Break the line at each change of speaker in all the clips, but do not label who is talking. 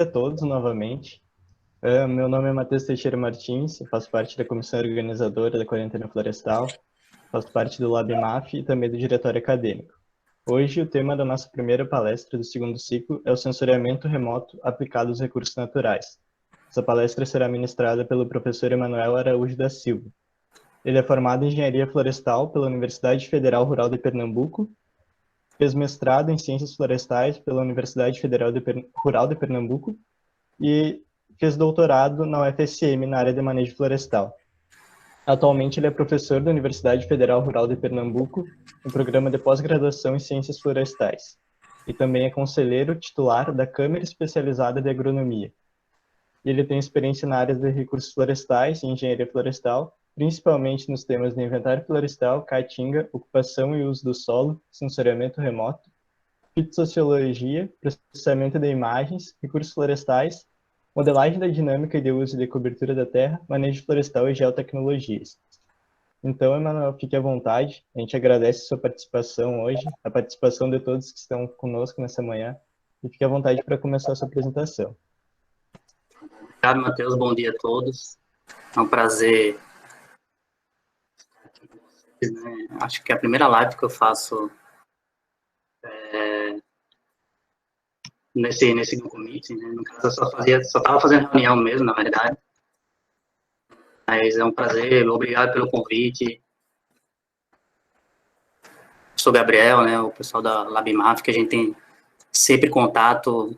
a todos novamente. Meu nome é Matheus Teixeira Martins, eu faço parte da comissão organizadora da Quarentena Florestal, faço parte do LabMAF e também do diretório acadêmico. Hoje, o tema da nossa primeira palestra do segundo ciclo é o sensoriamento remoto aplicado aos recursos naturais. Essa palestra será ministrada pelo professor Emanuel Araújo da Silva. Ele é formado em Engenharia Florestal pela Universidade Federal Rural de Pernambuco, fez mestrado em Ciências Florestais pela Universidade Federal Rural de Pernambuco e fez doutorado na UFSM na área de manejo florestal. Atualmente, ele é professor da Universidade Federal Rural de Pernambuco no programa de pós-graduação em Ciências Florestais e também é conselheiro titular da Câmara Especializada de Agronomia. Ele tem experiência na área de recursos florestais e engenharia florestal, principalmente nos temas de inventário florestal, caatinga, ocupação e uso do solo, sensoriamento remoto, fitossociologia, processamento de imagens, recursos florestais, modelagem da dinâmica e de uso de cobertura da terra, manejo florestal e geotecnologias. Então, Emanuel, fique à vontade. A gente agradece a sua participação hoje, a participação de todos que estão conosco nessa manhã, e fique à vontade para começar a sua apresentação.
Obrigado, Matheus. Bom dia a todos. É um prazer. Acho que é a primeira live que eu faço nesse Google Meet, né? No caso, eu só estava fazendo reunião mesmo, na verdade. Mas é um prazer, obrigado pelo convite. Sou Gabriel, né, o pessoal da LabMAF, que a gente tem sempre contato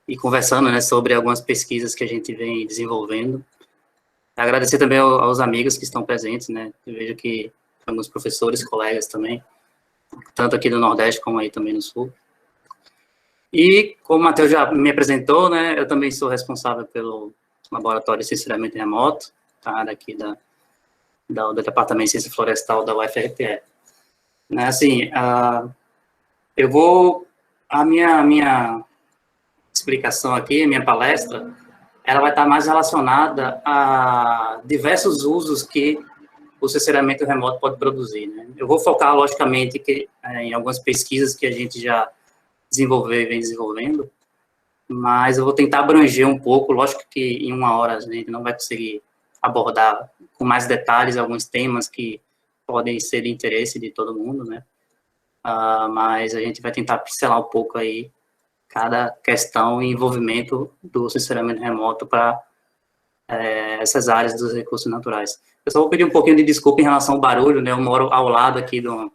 e conversando, né, sobre algumas pesquisas que a gente vem desenvolvendo. Agradecer também aos amigos que estão presentes, né, eu vejo que alguns professores, colegas também, tanto aqui do Nordeste como aí também no Sul. E, como o Matheus já me apresentou, né, eu também sou responsável pelo Laboratório de Sensoriamento Remoto, tá, daqui do Departamento de Ciência Florestal da UFRPE. Né, assim, a minha explicação aqui, a minha palestra, ela vai estar mais relacionada a diversos usos que o sensoriamento remoto pode produzir, né. Eu vou focar, logicamente, em algumas pesquisas que a gente já desenvolveu e vem desenvolvendo, mas eu vou tentar abranger um pouco, lógico que em uma hora a gente não vai conseguir abordar com mais detalhes alguns temas que podem ser de interesse de todo mundo, né, mas a gente vai tentar pincelar um pouco aí cada questão e envolvimento do sensoriamento remoto para essas áreas dos recursos naturais. Eu só vou pedir um pouquinho de desculpa em relação ao barulho, né, eu moro ao lado aqui do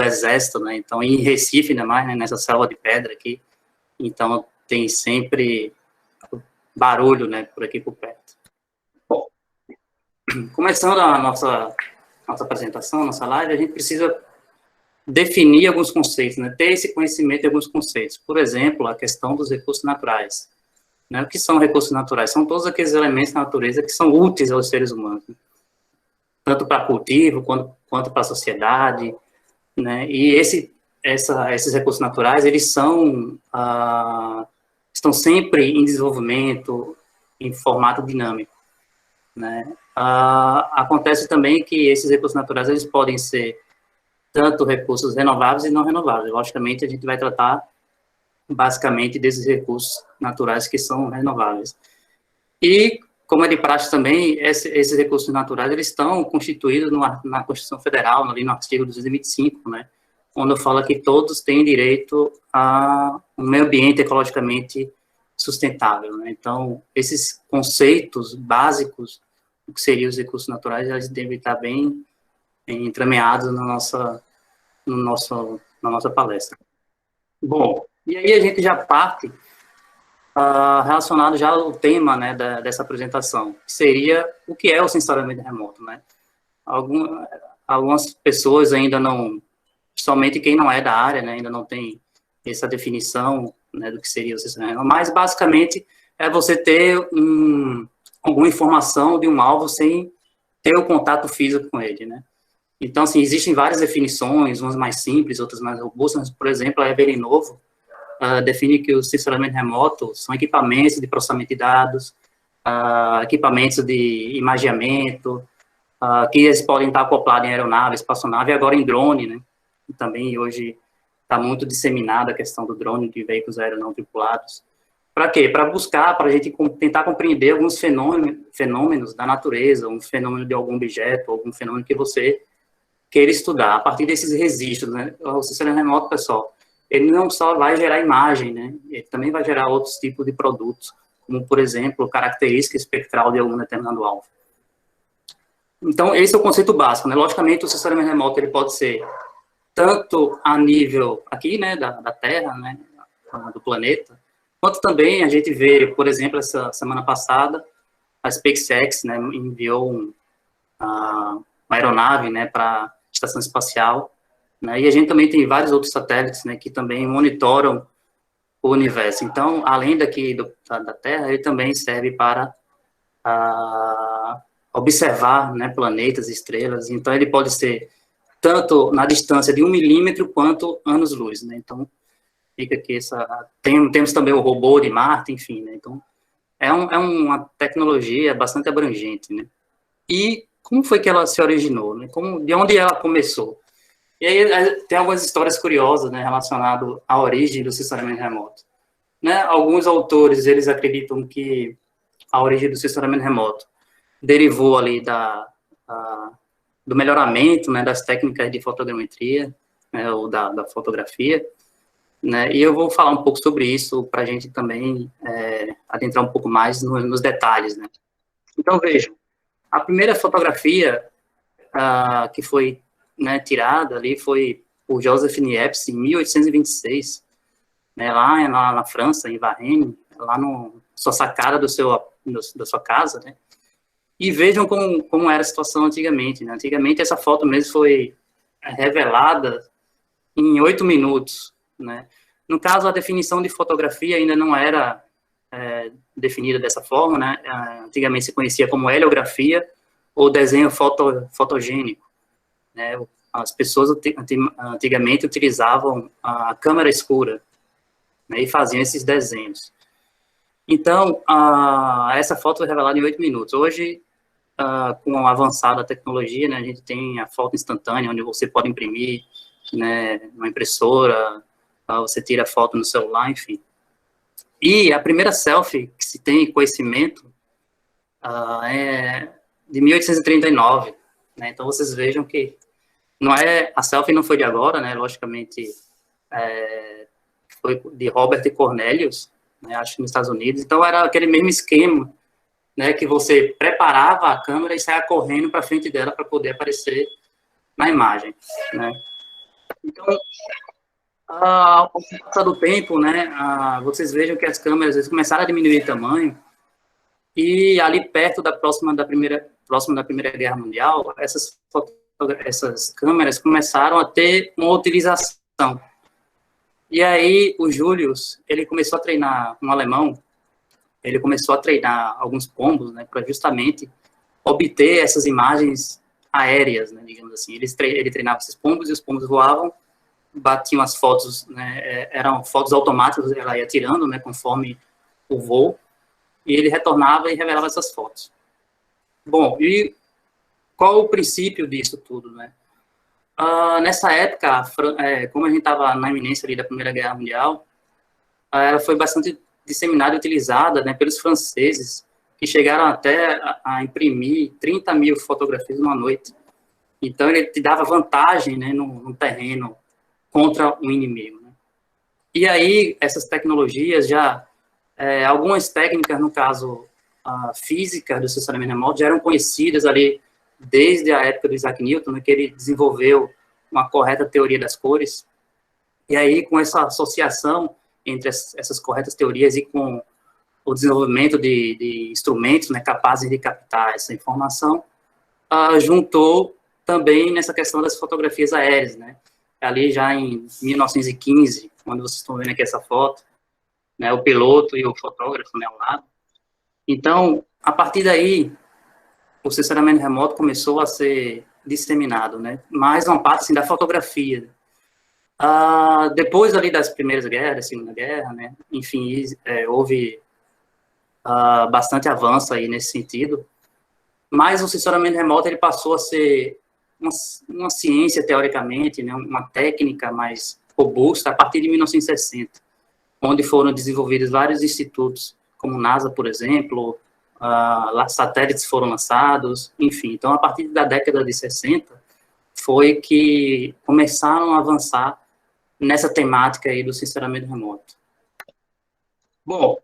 Exército, né, então em Recife, ainda mais, né, nessa selva de pedra aqui, então tem sempre barulho, né, por aqui por perto. Bom, começando a nossa apresentação, nossa live, a gente precisa definir alguns conceitos, né, ter esse conhecimento de alguns conceitos. Por exemplo, a questão dos recursos naturais. Né, o que são recursos naturais? São todos aqueles elementos da natureza que são úteis aos seres humanos, né, tanto para cultivo quanto para a sociedade, né, e esses recursos naturais, eles estão sempre em desenvolvimento, em formato dinâmico, né. Acontece também que esses recursos naturais, eles podem ser tanto recursos renováveis e não renováveis. Logicamente, a gente vai tratar basicamente desses recursos naturais que são renováveis. E, como é de praxe também, esses recursos naturais, eles estão constituídos na Constituição Federal, ali no artigo 225, né, onde fala que todos têm direito a um meio ambiente ecologicamente sustentável, né. Então, esses conceitos básicos do que seriam os recursos naturais, eles devem estar bem entrameados na nossa palestra. Bom, e aí a gente já parte relacionado já ao tema, né, dessa apresentação, que seria o que é o sensoriamento remoto, né. Algumas pessoas ainda não, somente quem não é da área, né, ainda não tem essa definição, né, do que seria o sensoriamento remoto, mas basicamente é você ter alguma informação de um alvo sem ter o contato físico com ele, né. Então, assim, existem várias definições, umas mais simples, outras mais robustas. Por exemplo, a Evelyn Novo define que o sensoriamento remoto são equipamentos de processamento de dados, equipamentos de imageamento, que eles podem estar acoplados em aeronave, espaçonave, e agora em drone, né? E também hoje está muito disseminada a questão do drone de veículos aéreos não tripulados. Para quê? Para buscar, para a gente tentar compreender alguns fenômenos da natureza, um fenômeno de algum objeto, algum fenômeno que você queira estudar, a partir desses registros, né? O sistema remoto, pessoal, ele não só vai gerar imagem, né? Ele também vai gerar outros tipos de produtos, como, por exemplo, característica espectral de algum determinado alvo. Então, esse é o conceito básico, né? Logicamente, o sistema remoto, ele pode ser tanto a nível aqui, né, da Terra, né, do planeta, quanto também a gente vê, por exemplo, essa semana passada, a SpaceX, né, enviou uma aeronave, né, para a estação espacial, né, e a gente também tem vários outros satélites, né, que também monitoram o universo. Então, além daqui da Terra, ele também serve para observar, né, planetas, estrelas. Então, ele pode ser tanto na distância de 1 milímetro quanto anos-luz, né? Então, fica aqui temos também o robô de Marte, enfim, né? Então, é uma tecnologia bastante abrangente, né? E como foi que ela se originou, né? De onde ela começou? E aí tem algumas histórias curiosas, né, relacionadas à origem do sensoramento remoto. Né? Alguns autores, eles acreditam que a origem do sensoramento remoto derivou ali do melhoramento, né, das técnicas de fotogrametria, né, ou da fotografia, né, e eu vou falar um pouco sobre isso para a gente também adentrar um pouco mais nos detalhes, né. Então, vejam, a primeira fotografia que foi, né, tirada ali foi por Joseph Niepce em 1826, né, lá na França, em Varennes, lá na sua sacada da sua casa, né. E vejam como era a situação antigamente, né? Antigamente, essa foto mesmo foi revelada em 8 minutos, né? No caso, a definição de fotografia ainda não era definida dessa forma, né? Antigamente se conhecia como heliografia ou desenho fotogênico, né? As pessoas antigamente utilizavam a câmera escura, né? E faziam esses desenhos. Então, essa foto foi revelada em 8 minutos. Hoje, com a avançada tecnologia, né, a gente tem a foto instantânea, onde você pode imprimir, né, uma impressora, você tira a foto no celular, enfim. E a primeira selfie que se tem conhecimento é de 1839, né, então vocês vejam que a selfie não foi de agora, né, logicamente foi de Robert Cornelius, né, acho que nos Estados Unidos, então era aquele mesmo esquema, né, que você preparava a câmera e saia correndo para frente dela para poder aparecer na imagem, né. Então, ao passar do tempo, né, vocês vejam que as câmeras às vezes começaram a diminuir de tamanho, e ali perto próxima da Primeira Guerra Mundial, essas câmeras começaram a ter uma utilização. E aí, o Julius, ele começou a treinar, um alemão, ele começou a treinar alguns pombos, né, para justamente obter essas imagens aéreas, né, digamos assim. Ele treinava esses pombos, e os pombos voavam, batiam as fotos, né, eram fotos automáticas, ela ia tirando, né, conforme o voo, e ele retornava e revelava essas fotos. Bom, e qual o princípio disso tudo, né? Nessa época, como a gente estava na iminência ali da Primeira Guerra Mundial, ela foi bastante disseminada e utilizada, né, pelos franceses, que chegaram até a imprimir 30 mil fotografias numa noite. Então, ele te dava vantagem, né, no terreno contra o inimigo, né? E aí, essas tecnologias algumas técnicas, no caso, física do sensoramento remoto, já eram conhecidas ali desde a época do Isaac Newton, né, que ele desenvolveu uma correta teoria das cores. E aí, com essa associação entre essas corretas teorias e com o desenvolvimento de instrumentos, né, capazes de captar essa informação, juntou também nessa questão das fotografias aéreas, né? Ali já em 1915, quando vocês estão vendo aqui essa foto, né, o piloto e o fotógrafo, né, ao lado. Então, a partir daí, o sensoramento remoto começou a ser disseminado, né? Mais uma parte, assim, da fotografia. Depois ali das primeiras guerras, da Segunda Guerra, né? Enfim, houve bastante avanço aí nesse sentido. Mas o sensoramento remoto, ele passou a ser uma ciência, teoricamente, né? Uma técnica mais robusta a partir de 1960, onde foram desenvolvidos vários institutos, como NASA, por exemplo, satélites foram lançados, enfim. Então, a partir da década de 60, foi que começaram a avançar nessa temática aí do sensoramento remoto. Bom,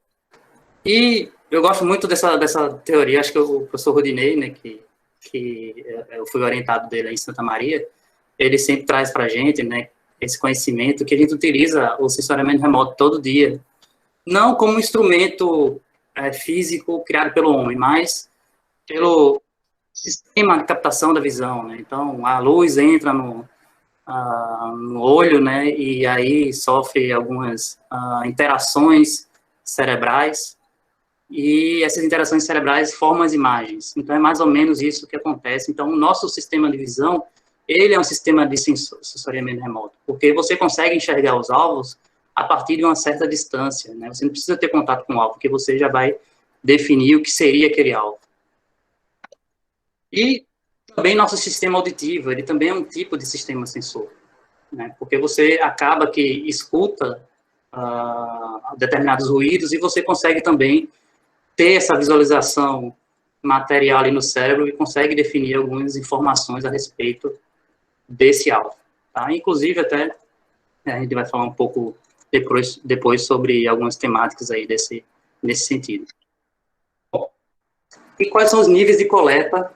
e eu gosto muito dessa teoria, acho que o professor Rodinei, né, que eu fui orientado dele aí em Santa Maria, ele sempre traz para a gente, né, esse conhecimento que a gente utiliza o sensoriamento remoto todo dia, não como um instrumento físico criado pelo homem, mas pelo sistema de captação da visão, né? Então, a luz entra no olho, né, e aí sofre algumas interações cerebrais, e essas interações cerebrais formam as imagens. Então, é mais ou menos isso que acontece. Então, o nosso sistema de visão, ele é um sistema de sensoriamento remoto, porque você consegue enxergar os alvos a partir de uma certa distância, né? Você não precisa ter contato com o alvo, porque você já vai definir o que seria aquele alvo. E também nosso sistema auditivo, ele também é um tipo de sistema sensor, né? Porque você acaba que escuta determinados ruídos e você consegue também ter essa visualização material ali no cérebro e consegue definir algumas informações a respeito desse alvo. Tá? Inclusive, até a gente vai falar um pouco depois sobre algumas temáticas aí nesse sentido. Bom, e quais são os níveis de coleta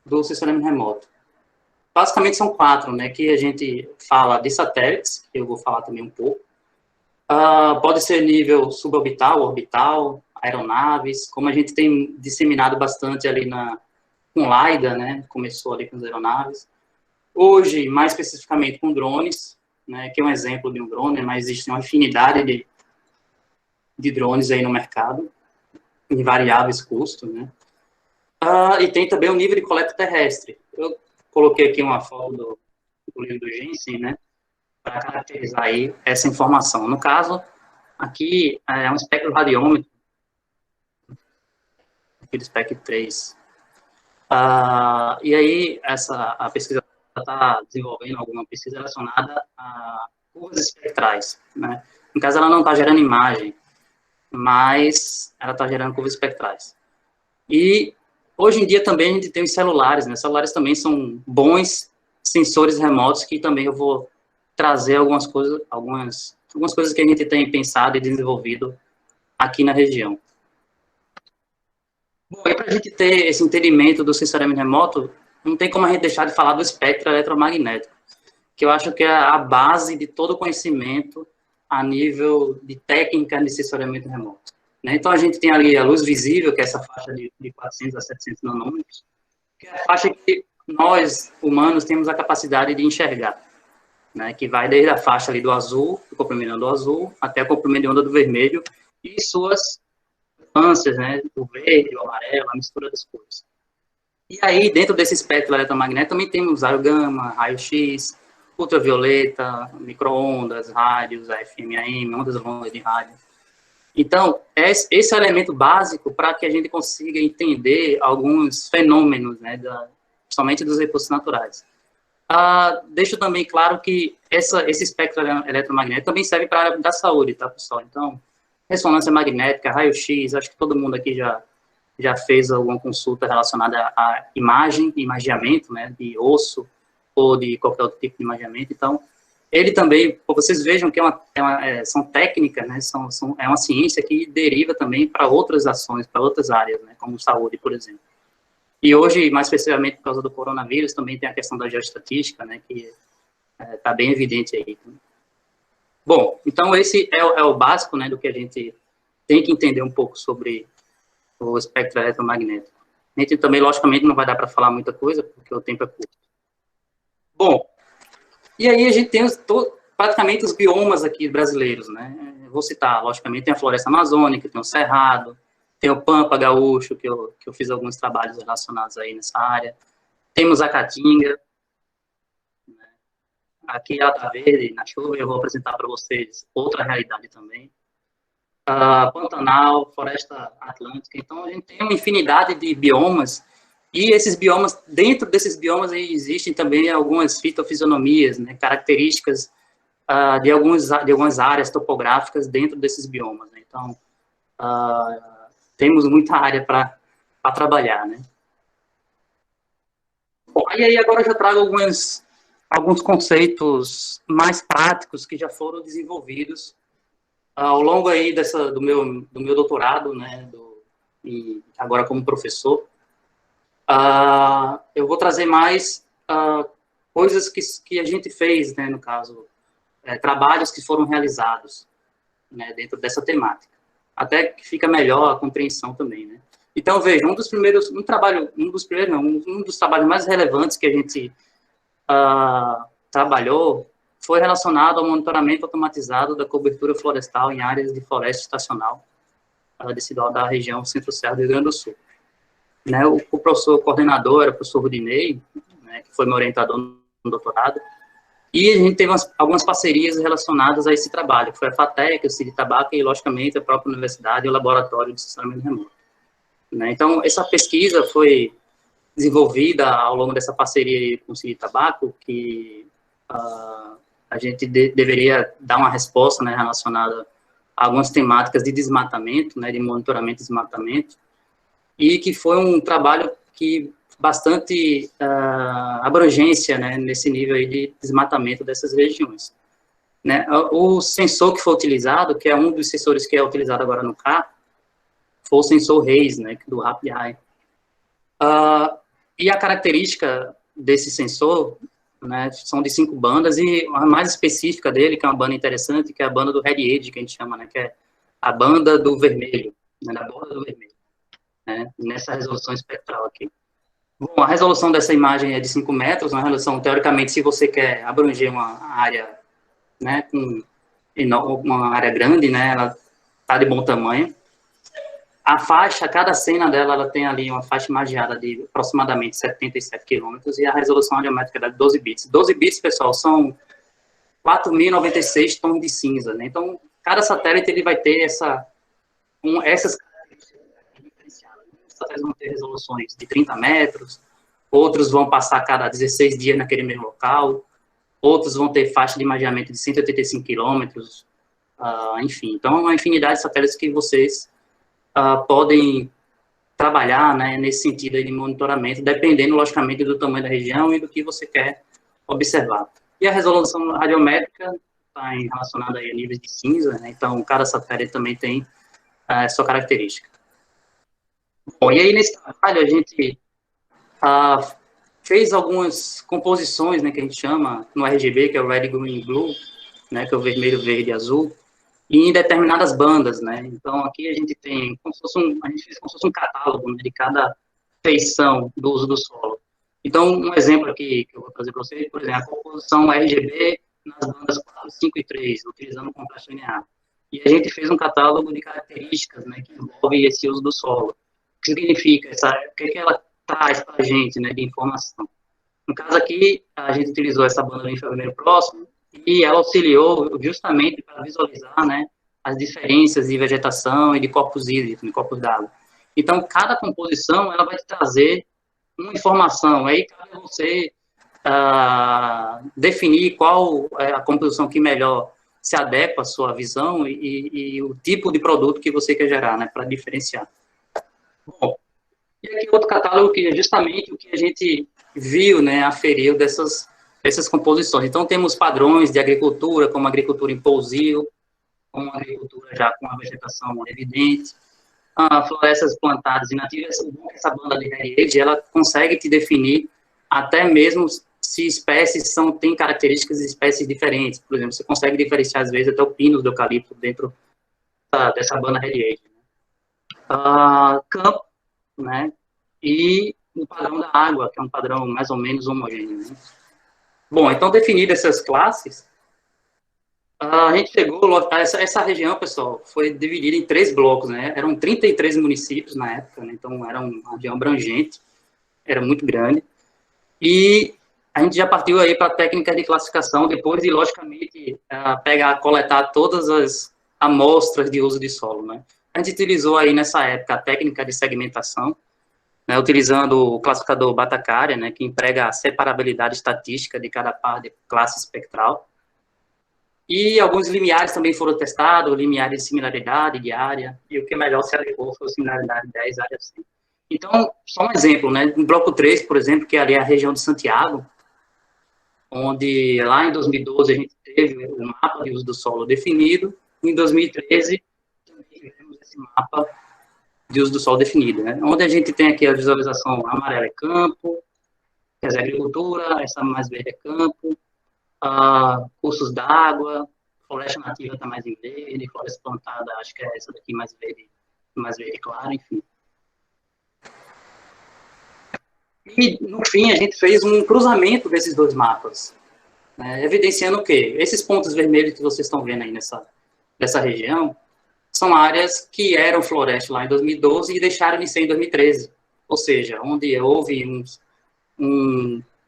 do sensoriamento remoto? Basicamente são 4, né, que a gente fala de satélites, que eu vou falar também um pouco. Pode ser nível suborbital, orbital, aeronaves, como a gente tem disseminado bastante ali com LiDAR, né, começou ali com as aeronaves. Hoje, mais especificamente com drones, né, que é um exemplo de um drone, mas existe uma infinidade de drones aí no mercado, em variáveis custos, né. E tem também o nível de coleta terrestre. Eu coloquei aqui uma foto do livro do Jensen, né, para caracterizar aí essa informação. No caso, aqui é um espectroradiômetro, aqui do SPEC 3. E aí, a pesquisa está desenvolvendo alguma pesquisa relacionada a curvas espectrais, né? No caso, ela não está gerando imagem, mas ela está gerando curvas espectrais. E hoje em dia também a gente tem os celulares, né? Celulares também são bons sensores remotos, que também eu vou trazer algumas coisas que a gente tem pensado e desenvolvido aqui na região. Bom, e para a gente ter esse entendimento do sensoriamento remoto, não tem como a gente deixar de falar do espectro eletromagnético, que eu acho que é a base de todo o conhecimento a nível de técnica de sensoriamento remoto. Né? Então, a gente tem ali a luz visível, que é essa faixa de 400 a 700 nanômetros, que é a faixa que nós, humanos, temos a capacidade de enxergar, né? Que vai desde a faixa ali do azul, o comprimento de onda do azul, até o comprimento de onda do vermelho, e suas nuances, né? O verde, o amarelo, a mistura das cores. E aí, dentro desse espectro eletromagnético, também temos raio gama, raio-x, ultravioleta, micro-ondas, rádios, FM, AM, ondas longas de rádio. Então, esse é o elemento básico para que a gente consiga entender alguns fenômenos, né, somente dos recursos naturais. Deixo também claro que esse espectro eletromagnético também serve para a área da saúde, tá, pessoal? Então, ressonância magnética, raio-x, acho que todo mundo aqui já fez alguma consulta relacionada a imagem, imageamento, né, de osso ou de qualquer outro tipo de imageamento. Então, ele também, vocês vejam que são técnicas, né, é uma ciência que deriva também para outras ações, para outras áreas, né, como saúde, por exemplo. E hoje, mais especificamente por causa do coronavírus, também tem a questão da geoestatística, né, que está bem evidente aí. Bom, então esse é o básico, né, do que a gente tem que entender um pouco sobre o espectro eletromagnético. A gente também, logicamente, não vai dar para falar muita coisa, porque o tempo é curto. Bom, e aí a gente tem praticamente os biomas aqui brasileiros, né? Vou citar, logicamente, tem a floresta amazônica, tem o cerrado, tem o pampa gaúcho, que eu fiz alguns trabalhos relacionados aí nessa área. Temos a caatinga, né? Aqui a Alta Verde, na chuva, eu vou apresentar para vocês outra realidade também. Pantanal, floresta atlântica. Então, a gente tem uma infinidade de biomas, e esses biomas, dentro desses biomas, existem também algumas fitofisionomias, né, características de algumas áreas topográficas dentro desses biomas, né? Então, temos muita área para trabalhar, né? Bom, e aí agora eu já trago alguns conceitos mais práticos que já foram desenvolvidos ao longo aí do meu doutorado, né, e agora como professor. Eu vou trazer mais coisas que a gente fez, né, no caso, trabalhos que foram realizados, né, dentro dessa temática. Até que fica melhor a compreensão também, né. Então, veja, um dos trabalhos mais relevantes que a gente trabalhou foi relacionado ao monitoramento automatizado da cobertura florestal em áreas de floresta estacional da região Centro-Serra do Rio Grande do Sul. Né, o professor coordenador era o professor Rudinei, né, que foi meu orientador no doutorado, e a gente teve algumas parcerias relacionadas a esse trabalho, que foi a FATEC, o CIDI-TABAC e, logicamente, a própria universidade e o laboratório de sensoramento remoto. Né, então, essa pesquisa foi desenvolvida ao longo dessa parceria com o CIDI-TABAC, que a gente deveria dar uma resposta, né, relacionada a algumas temáticas de desmatamento, né, de monitoramento de desmatamento, e que foi um trabalho que bastante abrangência, né, nesse nível aí de desmatamento dessas regiões. Né? O sensor que foi utilizado, que é um dos sensores que é utilizado agora no CAR, foi o sensor RAISE, né, do RapidEye. E a característica desse sensor, né, são de 5 bandas, e a mais específica dele, que é uma banda interessante, que é a banda do Red Edge, que a gente chama, né, que é a banda do vermelho, né, da borda do vermelho, né, nessa resolução espectral aqui. Bom, a resolução dessa imagem é de 5 metros, uma resolução, teoricamente, se você quer abranger uma área, né, com uma área grande, né, ela está de bom tamanho. A faixa, cada cena dela, ela tem ali uma faixa imagiada de aproximadamente 77 quilômetros, e a resolução radiométrica é de 12 bits. 12 bits, pessoal, são 4.096 tons de cinza, né? Então, cada satélite ele vai ter essas características diferenciadas. Os satélites vão ter resoluções de 30 metros, outros vão passar a cada 16 dias naquele mesmo local, outros vão ter faixa de imaginamento de 185 quilômetros, enfim. Então, uma infinidade de satélites que vocês podem trabalhar, né, nesse sentido aí de monitoramento, dependendo, logicamente, do tamanho da região e do que você quer observar. E a resolução radiométrica está relacionada aí a níveis de cinza, né, então cada satélite também tem sua característica. Bom, e aí nesse trabalho a gente fez algumas composições, né, que a gente chama no RGB, que é o Red, Green, Blue, né, que é o vermelho, verde e azul, e em determinadas bandas, né? Então, aqui a gente tem, a gente fez como se fosse um catálogo, né, de cada feição do uso do solo. Então, um exemplo aqui que eu vou trazer para vocês, por exemplo, a composição RGB nas bandas 4, 5 e 3, utilizando o contraste linear. E a gente fez um catálogo de características, né, que envolve esse uso do solo. O que significa? O que ela traz para a gente, né, de informação? No caso aqui, a gente utilizou essa banda de infravermelho próximo, e ela auxiliou justamente para visualizar, né, as diferenças de vegetação e de corpos hídricos, de corpos d'água. Então, cada composição, ela vai te trazer uma informação, aí cabe você definir qual é a composição que melhor se adequa à sua visão e o tipo de produto que você quer gerar, né, para diferenciar. Bom, e aqui outro catálogo que é justamente o que a gente viu, né, aferiu dessas composições. Então, temos padrões de agricultura, como agricultura em pousio, como agricultura já com a vegetação evidente, florestas plantadas inativas. Essa banda de Heritage, ela consegue te definir até mesmo se espécies têm características de espécies diferentes. Por exemplo, você consegue diferenciar, às vezes, até o pino do eucalipto dentro dessa banda Heritage. Campo, né, e o padrão da água, que é um padrão mais ou menos homogêneo, né? Bom, então, definidas essas classes, a gente chegou, essa região, pessoal, foi dividida em 3 blocos, né? Eram 33 municípios na época, né? Então era uma região abrangente, era muito grande. E a gente já partiu aí para a técnica de classificação, depois de, logicamente, coletar todas as amostras de uso de solo, né? A gente utilizou aí, nessa época, a técnica de segmentação, né, utilizando o classificador Bhattacharya, né, que emprega a separabilidade estatística de cada par de classe espectral. E alguns limiares também foram testados, limiares de similaridade, de área, e o que melhor se adequou foi a similaridade 10, área 100. Então, só um exemplo, né? No bloco 3, por exemplo, que é ali a região de Santiago, onde lá em 2012 a gente teve o mapa de uso do solo definido, e em 2013 também tivemos esse mapa de uso do solo definido, né? Onde a gente tem aqui a visualização amarela é campo, quer dizer, agricultura, essa mais verde é campo, cursos d'água, floresta nativa está mais em verde, floresta plantada, acho que é essa daqui mais verde claro, enfim. E, no fim, a gente fez um cruzamento desses dois mapas, né, evidenciando o quê? Esses pontos vermelhos que vocês estão vendo aí nessa região são áreas que eram floresta lá em 2012 e deixaram de ser em 2013. Ou seja, onde houve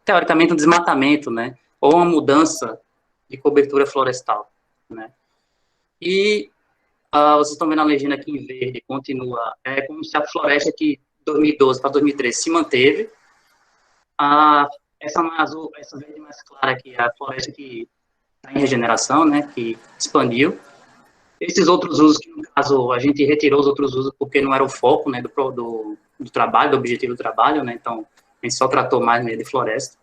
teoricamente, um desmatamento, né? Ou uma mudança de cobertura florestal, né? E vocês estão vendo a legenda aqui em verde, continua, é como se a floresta que 2012 para 2013 se manteve. Essa mais azul, essa verde mais clara aqui, é a floresta que está em regeneração, né? Que expandiu. Esses outros usos, que no caso a gente retirou os outros usos porque não era o foco, né, do trabalho, do objetivo do trabalho, né, então a gente só tratou mais de floresta.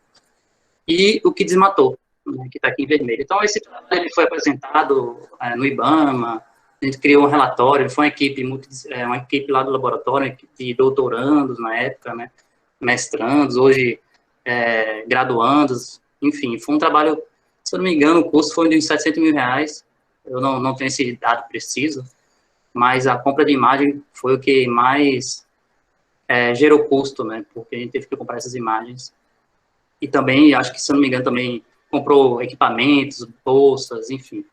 E o que desmatou, né, que está aqui em vermelho. Então esse trabalho ele foi apresentado no IBAMA, a gente criou um relatório, foi uma equipe lá do laboratório, de doutorandos na época, né, mestrandos, hoje graduandos, enfim, foi um trabalho, se eu não me engano, o custo foi de uns R$700 mil, eu não tenho esse dado preciso, mas a compra de imagem foi o que mais gerou custo, né, porque a gente teve que comprar essas imagens. E também, acho que, se eu não me engano, também comprou equipamentos, bolsas, enfim.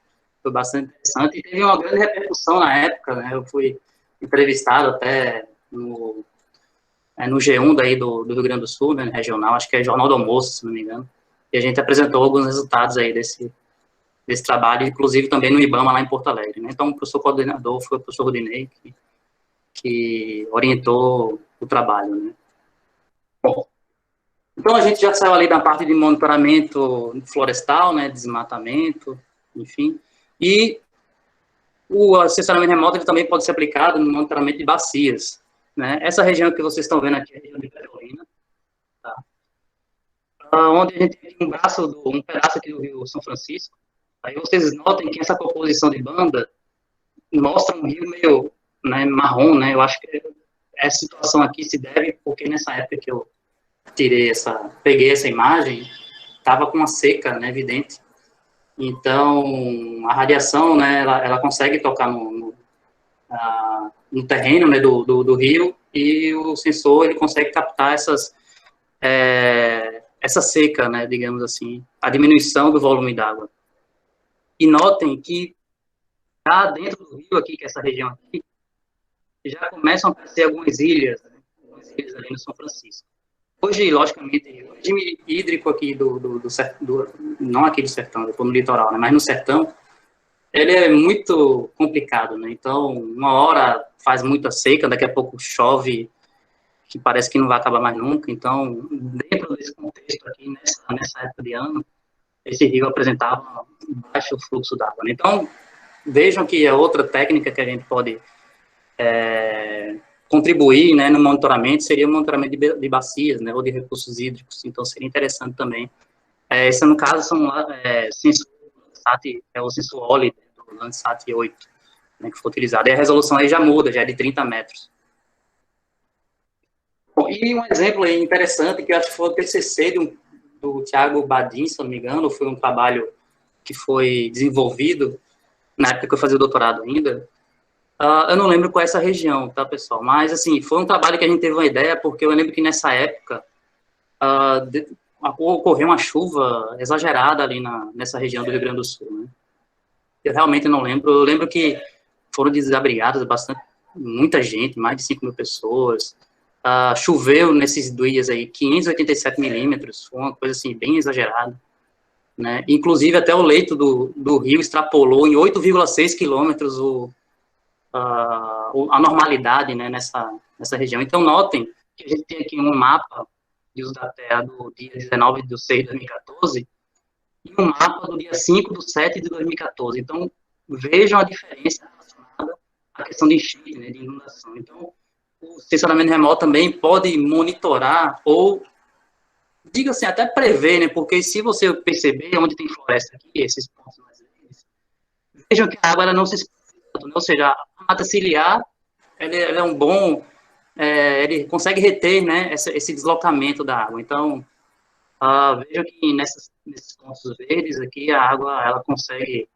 Foi bastante interessante e teve uma grande repercussão na época, né, eu fui entrevistado até no G1 daí do Rio Grande do Sul, né, regional, acho que é Jornal do Almoço, se não me engano, e a gente apresentou alguns resultados aí desse trabalho, inclusive também no IBAMA, lá em Porto Alegre, né? Então, o professor coordenador foi o professor Rodinei, que orientou o trabalho, né? Bom, então a gente já saiu ali da parte de monitoramento florestal, né, desmatamento, enfim, e o assessoramento remoto ele também pode ser aplicado no monitoramento de bacias, né? Essa região que vocês estão vendo aqui é a região de Petrolina, tá? Onde a gente tem um pedaço aqui do Rio São Francisco. Aí vocês notem que essa composição de banda mostra um rio meio, né, marrom, né? Eu acho que essa situação aqui se deve porque nessa época que eu peguei essa imagem, estava com uma seca, né, evidente. Então, a radiação, né, ela consegue tocar no terreno, né, do rio, e o sensor, ele consegue captar essa seca, né, digamos assim, a diminuição do volume d'água. E notem que já dentro do rio aqui, que é essa região aqui, já começam a aparecer algumas ilhas, né, ali no São Francisco. Hoje, logicamente, o regime hídrico aqui não aqui do sertão, eu estou no litoral, né, mas no sertão, ele é muito complicado, né? Então, uma hora faz muita seca, daqui a pouco chove, que parece que não vai acabar mais nunca. Então, dentro desse contexto aqui, nessa época de ano, esse rio apresentava um baixo fluxo d'água, né? Então, vejam que é outra técnica que a gente pode contribuir, né, no monitoramento, seria o monitoramento de bacias, né, ou de recursos hídricos. Então, seria interessante também. Esse, no caso, são sensor Landsat, o sensor OLI do Landsat 8, né, que foi utilizado. E a resolução aí já muda, já é de 30 metros. Bom, e um exemplo aí interessante, que eu acho que foi o TCC do Thiago Badin, se não me engano, foi um trabalho que foi desenvolvido na época que eu fazia o doutorado ainda. Eu não lembro qual é essa região, tá, pessoal? Mas, assim, foi um trabalho que a gente teve uma ideia, porque eu lembro que nessa época ocorreu uma chuva exagerada ali nessa região do Rio Grande do Sul, né? Eu realmente não lembro. Eu lembro que foram desabrigadas muita gente, mais de 5 mil pessoas. Choveu nesses dias aí 587 milímetros, foi uma coisa, assim, bem exagerada, né? Inclusive, até o leito do rio extrapolou em 8,6 quilômetros a normalidade, né, nessa região. Então, notem que a gente tem aqui um mapa de uso da terra do dia 19 de 6 de 2014, e um mapa do dia 5/7/2014. Então, vejam a diferença relacionada à questão de enchente, né, de inundação. Então, o sensoramento remoto também pode monitorar ou, diga assim, até prever, né, porque se você perceber onde tem floresta aqui, esses pontos mais verdes, vejam que a água ela não se espalha, né, ou seja, a mata ciliar, ele é um bom, ele consegue reter, né, esse deslocamento da água. Então, veja que nesses pontos verdes aqui, a água ela consegue,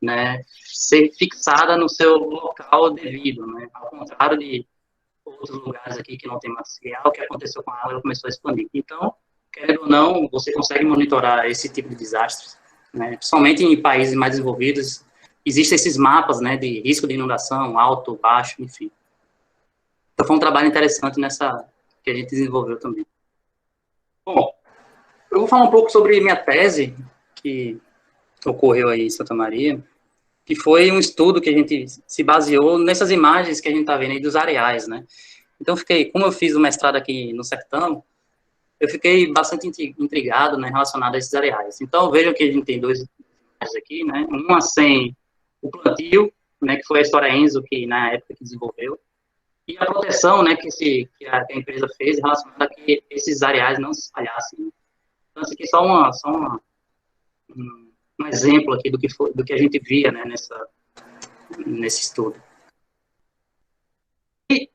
né, ser fixada no seu local devido, né, ao contrário de outros lugares aqui que não tem material, o que aconteceu com a água, ela começou a expandir. Então, querendo ou não, você consegue monitorar esse tipo de desastres, né, principalmente em países mais desenvolvidos, existem esses mapas, né, de risco de inundação, alto, baixo, enfim. Então, foi um trabalho interessante que a gente desenvolveu também. Bom, eu vou falar um pouco sobre minha tese, que ocorreu aí em Santa Maria, que foi um estudo que a gente se baseou nessas imagens que a gente está vendo aí dos areais, né? Então, como eu fiz o mestrado aqui no Sertão, eu fiquei bastante intrigado, né, relacionado a esses areais. Então, vejam que a gente tem duas imagens aqui, né? Uma sem o plantio, né, que foi a História Enzo, que na época que desenvolveu, e a proteção, né, que a empresa fez relacionada a que esses areais não se espalhassem. Então, isso aqui é só um exemplo aqui do que a gente via, né, nesse estudo. E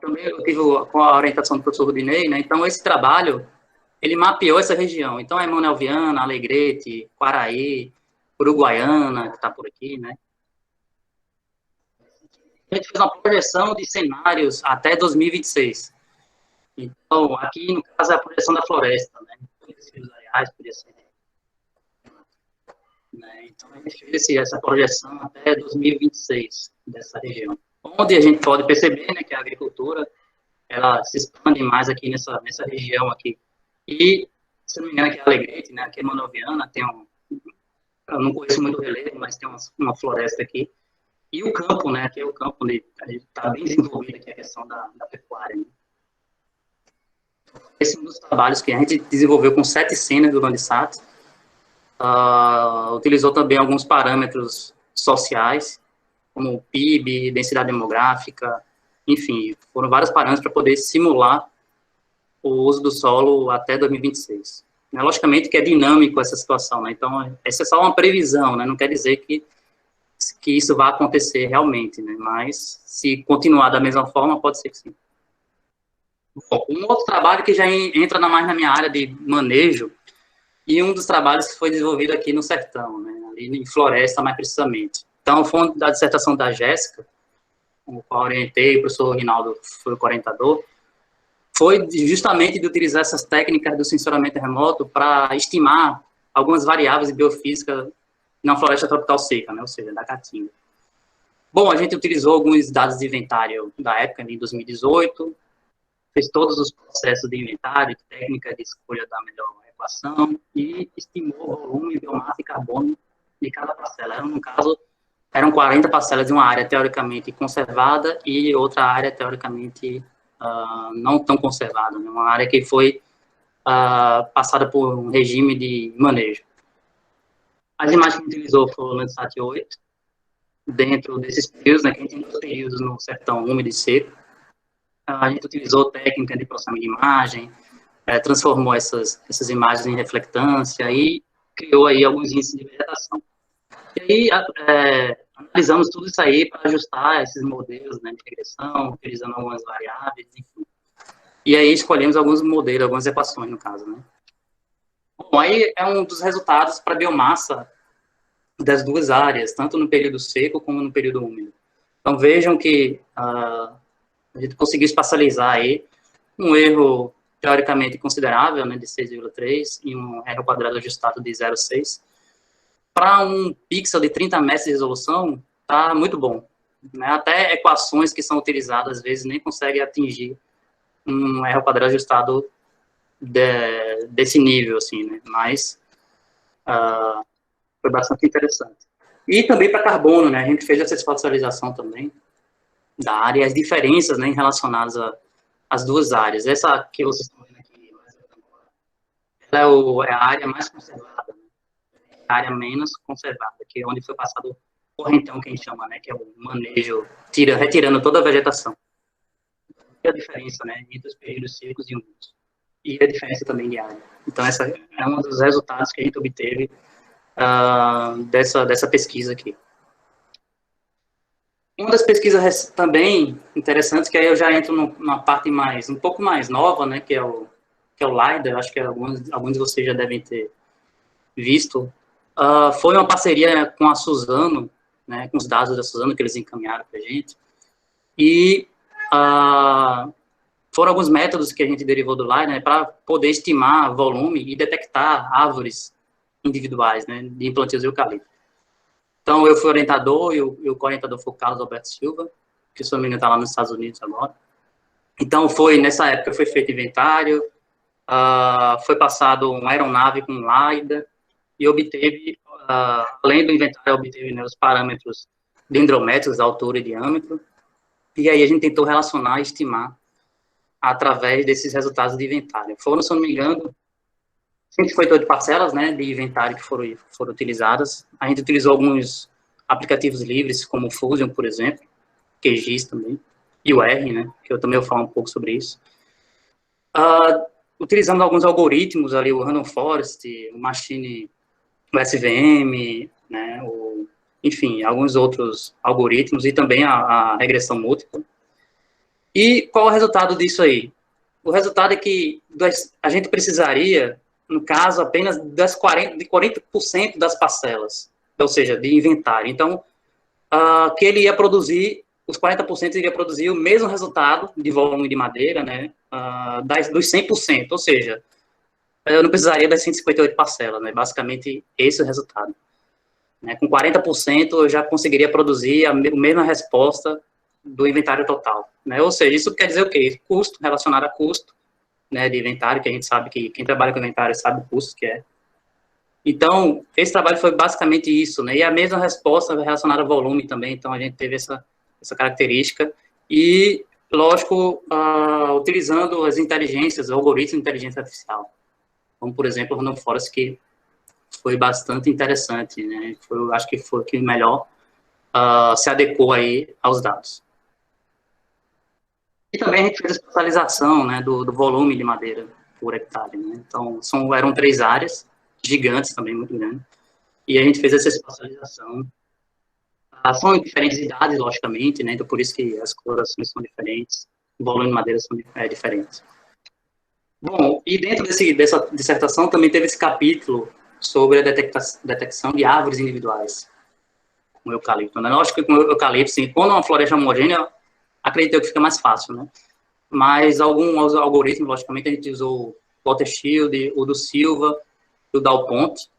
também eu tive com a orientação do professor Rudinei, né, então esse trabalho, ele mapeou essa região. Então, é Manuel Viana, Alegrete, Quaraí, Uruguaiana, que está por aqui, né. A gente fez uma projeção de cenários até 2026. Então, aqui, no caso, é a projeção da floresta, né, podia ser os areais, podia ser... Né? Então, a gente fez essa projeção até 2026 dessa região, onde a gente pode perceber, né, que a agricultura ela se expande mais aqui nessa região aqui. E, se não me engano, aqui é Alegrete, né, aqui é Manuel Viana, eu não conheço muito o relevo, mas tem uma floresta aqui. E o campo, né, aqui é o campo onde a gente está bem desenvolvido aqui a questão da pecuária. Né? Esse é um dos trabalhos que a gente desenvolveu com 7 cenas do Landsat. Utilizou também alguns parâmetros sociais, como PIB, densidade demográfica, enfim, foram vários parâmetros para poder simular o uso do solo até 2026. Logicamente que é dinâmico essa situação, né? Então, essa é só uma previsão, né? Não quer dizer que isso vai acontecer realmente, né? Mas, se continuar da mesma forma, pode ser que sim. Bom, um outro trabalho que já entra mais na minha área de manejo, e um dos trabalhos que foi desenvolvido aqui no Sertão, né, ali em Floresta, mais precisamente. Então, foi da dissertação da Jéssica, com a qual orientei, o professor Rinaldo foi o orientador, foi justamente de utilizar essas técnicas do sensoramento remoto para estimar algumas variáveis de biofísica na floresta tropical seca, né, ou seja, da Caatinga. Bom, a gente utilizou alguns dados de inventário da época, de 2018, fez todos os processos de inventário, técnica de escolha da melhor equação e estimou o volume, biomassa e carbono de cada parcela. No caso, eram 40 parcelas de uma área teoricamente conservada e outra área teoricamente não tão conservada, né? Uma área que foi passada por um regime de manejo. As imagens que a gente utilizou foram o Landsat 8, dentro desses períodos, né, que a gente tem 2 períodos no sertão úmido e seco. A gente utilizou técnica de processamento de imagem, transformou essas imagens em reflectância e criou aí alguns índices de vegetação. E aí, analisamos tudo isso aí para ajustar esses modelos, né, de regressão, utilizando algumas variáveis, enfim. E aí escolhemos alguns modelos, algumas equações, no caso, né. Bom, aí é um dos resultados para a biomassa das duas áreas, tanto no período seco como no período úmido. Então, vejam que a gente conseguiu espacializar aí um erro teoricamente considerável, né, de 6,3, e um erro quadrado ajustado de 0,6. Para um pixel de 30 metros de resolução, está muito bom. Né? Até equações que são utilizadas, às vezes, nem conseguem atingir um erro quadrado ajustado desse nível, assim, né? Mas foi bastante interessante. E também para carbono, né? A gente fez essa espacialização também da área e as diferenças, né, relacionadas às duas áreas. Essa que vocês estão vendo aqui, é a área mais conservada, né? A área menos conservada, que é onde foi passado o correntão, que a gente chama, né? Que é o manejo, retirando toda a vegetação. E a diferença, né? Entre os períodos secos e úmidos. E a diferença também de área. Então, essa é um dos resultados que a gente obteve dessa pesquisa aqui. Uma das pesquisas também interessantes, que aí eu já entro numa parte um pouco mais nova, né, que é o LiDAR, acho que alguns de vocês já devem ter visto, foi uma parceria com a Suzano, né, com os dados da Suzano que eles encaminharam para a gente, e foram alguns métodos que a gente derivou do LiDAR, né, para poder estimar volume e detectar árvores individuais, né, de implantios de eucalipto. Então, eu fui orientador e o co-orientador foi o Carlos Alberto Silva, que se não me engano está lá nos Estados Unidos agora. Então, nessa época, foi feito inventário, foi passado uma aeronave com LiDAR e obteve, além do inventário, obteve, né, os parâmetros dendrométricos, altura e diâmetro. E aí a gente tentou relacionar e estimar através desses resultados de inventário. Foram, se não me engano, 158 parcelas, né, de inventário que foram utilizadas. A gente utilizou alguns aplicativos livres, como o Fusion, por exemplo, QGIS também, e o R, né, que eu também vou falar um pouco sobre isso. Utilizando alguns algoritmos ali, o Random Forest, o SVM, né, enfim, alguns outros algoritmos, e também a regressão múltipla. E qual é o resultado disso aí? O resultado é que a gente precisaria, no caso, apenas de 40% das parcelas, ou seja, de inventário. Então, que ele ia produzir, os 40% iria produzir o mesmo resultado de volume de madeira, né, dos 100%, ou seja, eu não precisaria das 158 parcelas, né, basicamente esse é o resultado. Né, com 40% eu já conseguiria produzir a mesma resposta do inventário total, né, ou seja, isso quer dizer o quê? Custo, relacionado a custo, né, de inventário, que a gente sabe que quem trabalha com inventário sabe o custo que é. Então, esse trabalho foi basicamente isso, né, e a mesma resposta relacionada ao volume também, então a gente teve essa característica, e, lógico, utilizando as inteligências, algoritmos de inteligência artificial, como, por exemplo, o Random Forest, que foi bastante interessante, né, acho que foi o que melhor se adequou aí aos dados. E também a gente fez a especialização, né, do volume de madeira por hectare, né? Então, eram 3 áreas, gigantes também, muito grandes, e a gente fez essa especialização. São diferentes idades, logicamente, né? Então, por isso que as colorações são diferentes, o volume de madeira são diferentes. Bom, e dentro dessa dissertação também teve esse capítulo sobre a detecção de árvores individuais com eucalipto, né? Lógico que com o eucalipto, assim, quando é uma floresta homogênea, acredito que fica mais fácil, né? Mas alguns algoritmos, logicamente, a gente usou o Walter Shield, o do Silva, o Dal Ponte,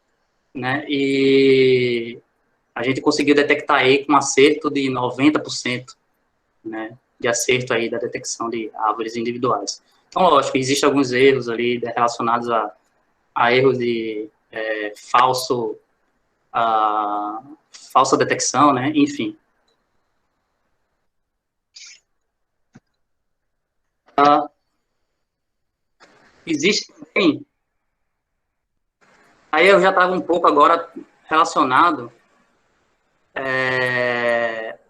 né? E a gente conseguiu detectar aí com um acerto de 90%, né? De acerto aí da detecção de árvores individuais. Então, lógico, existem alguns erros ali relacionados a erros de falsa detecção, né? Enfim. Existe também, aí eu já trago um pouco agora relacionado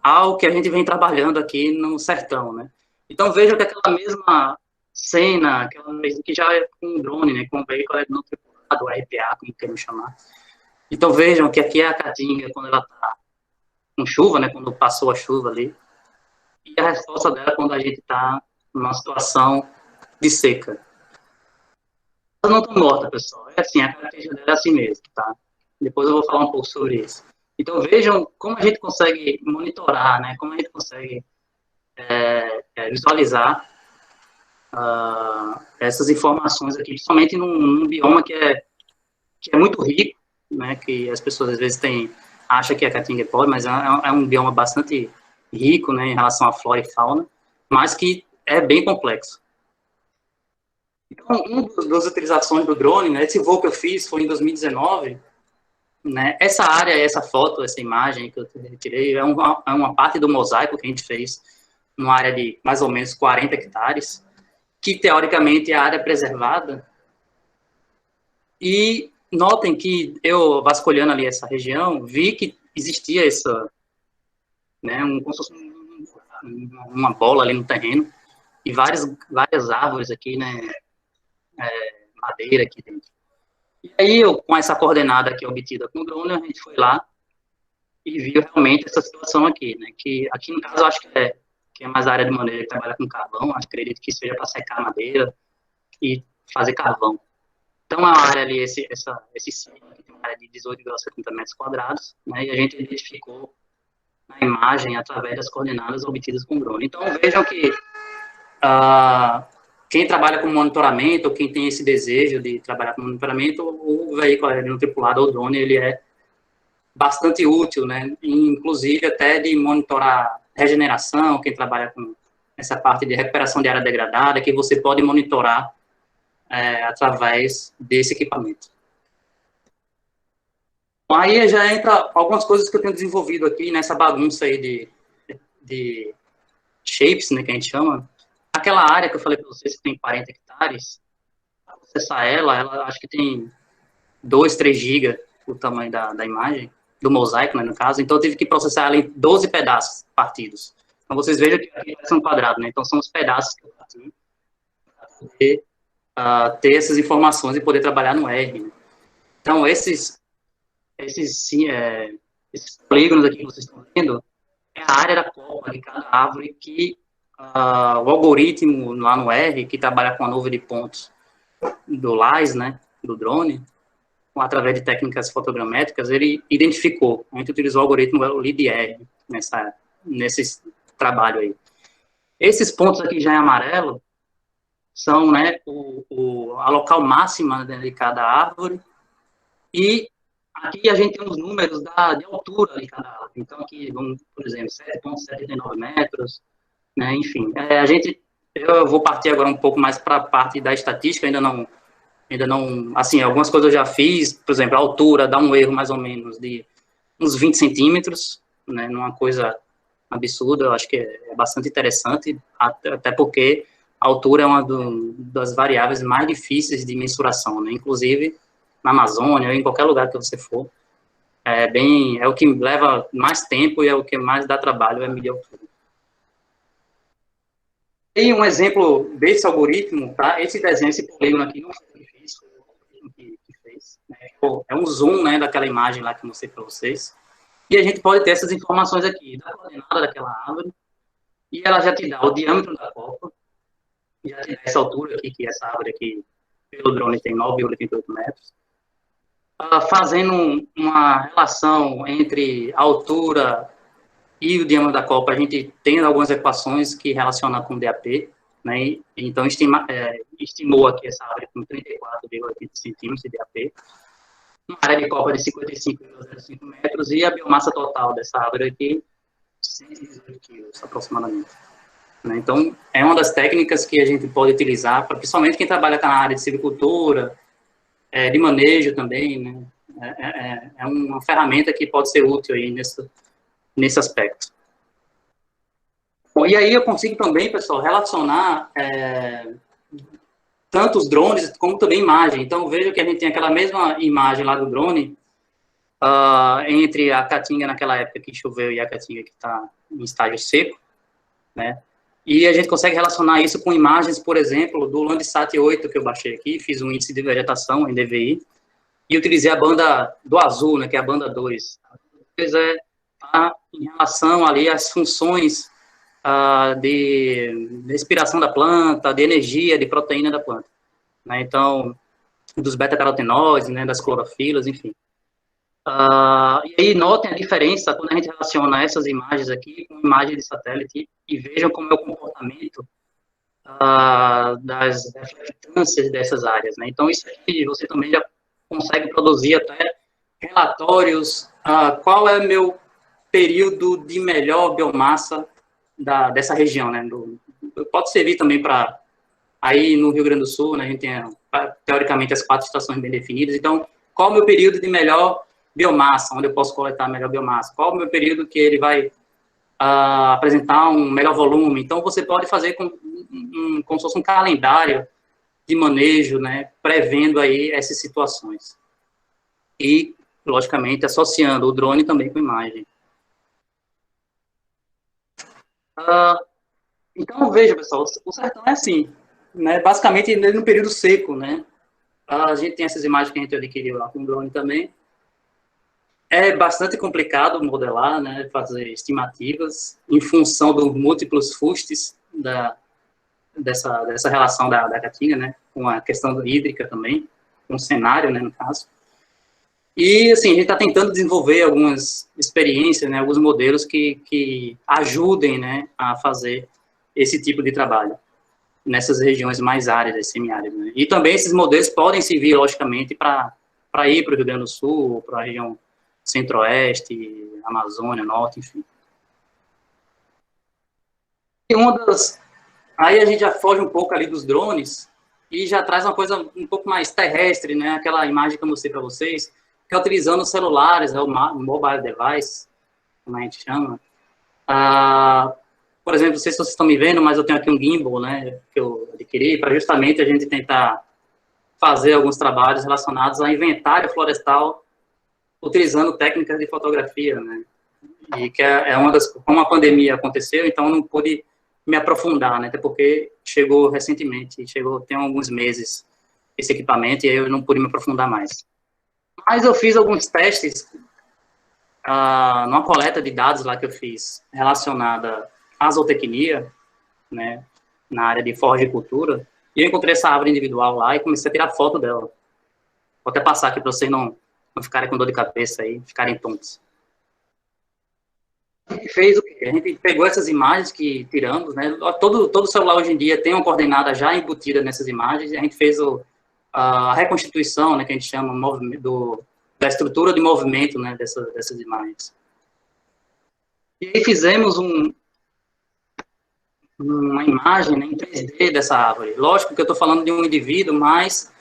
ao que a gente vem trabalhando aqui no sertão, né? Então, veja que aquela mesma cena, que já é com um drone, né, com um veículo não tripulado, o RPA, como queremos chamar. Então, vejam que aqui é a Caatinga, quando ela está com chuva, né, quando passou a chuva ali, e a resposta dela quando a gente está numa situação de seca. Ela não está morta, pessoal. É assim, a característica dela é assim mesmo, tá? Depois eu vou falar um pouco sobre isso. Então, vejam como a gente consegue monitorar, né? Como a gente consegue visualizar essas informações aqui, principalmente num bioma que é muito rico, né? Que as pessoas às vezes acham que a Caatinga é pobre, mas é um bioma bastante rico, né? Em relação à flora e fauna, mas que é bem complexo. Então, uma das utilizações do drone, né? Esse voo que eu fiz foi em 2019. Né? Essa área, essa foto, essa imagem que eu retirei é uma parte do mosaico que a gente fez numa área de mais ou menos 40 hectares, que teoricamente é a área preservada E notem que eu, vasculhando ali essa região, vi que existia essa, né, como se fosse uma bola ali no terreno, e várias árvores aqui, né, madeira aqui dentro. E aí, com essa coordenada aqui obtida com o drone, a gente foi lá e viu realmente essa situação aqui, né, que aqui no caso eu acho que é mais a área de manejo que trabalha com carvão, acredito que seja para secar madeira e fazer carvão. Então, a área ali, esse sítio, tem uma área de 18,70 metros quadrados, né, e a gente identificou na imagem através das coordenadas obtidas com o drone. Então, vejam que quem trabalha com monitoramento, ou quem tem esse desejo de trabalhar com monitoramento, o veículo aéreo tripulado ou drone, ele é bastante útil, né, inclusive até de monitorar regeneração, quem trabalha com essa parte de recuperação de área degradada, que você pode monitorar através desse equipamento. Aí já entra algumas coisas que eu tenho desenvolvido aqui nessa bagunça aí de shapes, né, que a gente chama. Aquela área que eu falei para vocês que tem 40 hectares, acessar ela acho que tem 2, 3 GB o tamanho da imagem, do mosaico, né, no caso, então eu tive que processar ela em 12 pedaços partidos. Então vocês vejam que aqui é um quadrado, né, então são os pedaços que eu parti para poder ter essas informações e poder trabalhar no R. Né? Então esses polígonos aqui que vocês estão vendo é a área da copa de cada árvore que o algoritmo lá no R, que trabalha com a nuvem de pontos do LAIS, né, do drone, através de técnicas fotogramétricas, ele identificou. A gente utilizou o algoritmo LIDR nesse trabalho aí. Esses pontos aqui já em amarelo são, né, a local máxima de cada árvore, e aqui a gente tem os números de altura de cada árvore. Então, aqui, vamos, por exemplo, 7,79 metros, né, enfim. Eu vou partir agora um pouco mais para a parte da estatística, ainda não, assim, algumas coisas eu já fiz, por exemplo, a altura dá um erro mais ou menos de uns 20 centímetros, né, numa coisa absurda, eu acho que é bastante interessante, até porque a altura é uma das variáveis mais difíceis de mensuração, né, inclusive na Amazônia, ou em qualquer lugar que você for, é o que leva mais tempo e é o que mais dá trabalho, é medir a altura. Tem um exemplo desse algoritmo, tá? Esse desenho, esse polígono aqui, não foi difícil, que fez, né? É um zoom, né, daquela imagem lá que eu mostrei para vocês. E a gente pode ter essas informações aqui, da coordenada daquela árvore, e ela já te dá o diâmetro da copa, já te dá essa altura aqui, que essa árvore aqui, pelo drone, tem 9,88 metros, fazendo uma relação entre a altura e o diâmetro da copa. A gente tem algumas equações que relacionam com o DAP, né? Então estimou aqui essa árvore com 34,80 centímetros de DAP, uma área de copa de 55,05 metros e a biomassa total dessa árvore aqui, 118 quilos aproximadamente. Né? Então, é uma das técnicas que a gente pode utilizar, principalmente quem trabalha na área de silvicultura, de manejo também, né? É uma ferramenta que pode ser útil aí nesse aspecto. Bom, e aí eu consigo também, pessoal, relacionar tanto os drones como também imagem. Então, veja que a gente tem aquela mesma imagem lá do drone, entre a caatinga naquela época que choveu e a caatinga que está em estágio seco, né? E a gente consegue relacionar isso com imagens, por exemplo, do Landsat 8 que eu baixei aqui, fiz um índice de vegetação em DVI, e utilizei a banda do azul, né, que é a banda 2. Em relação ali às funções de respiração da planta, de energia, de proteína da planta. Né? Então, dos beta-carotenoides, né, das clorofilas, enfim. E aí notem a diferença quando a gente relaciona essas imagens aqui com imagens de satélite e vejam como é o comportamento das reflectâncias dessas áreas. Né? Então, isso aqui você também já consegue produzir até relatórios, qual é o meu período de melhor biomassa dessa região. Né? Pode servir também para, aí no Rio Grande do Sul, né, a gente tem, teoricamente, as 4 estações bem definidas. Então, qual é o meu período de melhor biomassa, onde eu posso coletar melhor biomassa? Qual é o meu período que ele vai apresentar um melhor volume? Então, você pode fazer como se fosse um calendário de manejo, né, prevendo aí essas situações. E, logicamente, associando o drone também com imagem. Então, veja, pessoal, o sertão é assim, né, basicamente no período seco, né, a gente tem essas imagens que a gente adquiriu lá com o drone também. É bastante complicado modelar, né, fazer estimativas em função dos múltiplos fustes dessa relação da Caatinga, né, com a questão hídrica também, com o cenário, né, no caso. E, assim, a gente está tentando desenvolver algumas experiências, né, alguns modelos que ajudem, né, a fazer esse tipo de trabalho nessas regiões mais áridas, semiáridas. Né? E também esses modelos podem servir, logicamente, para ir para o Rio Grande do Sul, para a região centro-oeste, Amazônia, norte, enfim. E aí a gente já foge um pouco ali dos drones e já traz uma coisa um pouco mais terrestre, né? Aquela imagem que eu mostrei para vocês, que é utilizando os celulares, né? O mobile device, como a gente chama. Por exemplo, não sei se vocês estão me vendo, mas eu tenho aqui um gimbal, né? Que eu adquiri para justamente a gente tentar fazer alguns trabalhos relacionados a inventário florestal utilizando técnicas de fotografia, né? E que é uma das... Como a pandemia aconteceu, então eu não pude me aprofundar, né? Até porque chegou recentemente, tem alguns meses esse equipamento e aí eu não pude me aprofundar mais. Mas eu fiz alguns testes numa coleta de dados lá que eu fiz relacionada à zootecnia, né? Na área de floricultura, e eu encontrei essa árvore individual lá e comecei a tirar foto dela. Vou até passar aqui para vocês não ficarem com dor de cabeça aí, ficarem tontos. A gente fez o quê? A gente pegou essas imagens que tiramos, né? Todo celular hoje em dia tem uma coordenada já embutida nessas imagens, e a gente fez a reconstituição, né, que a gente chama da estrutura de movimento, né, dessas imagens. E aí fizemos uma imagem, né, em 3D dessa árvore. Lógico que eu estou falando de um indivíduo, mas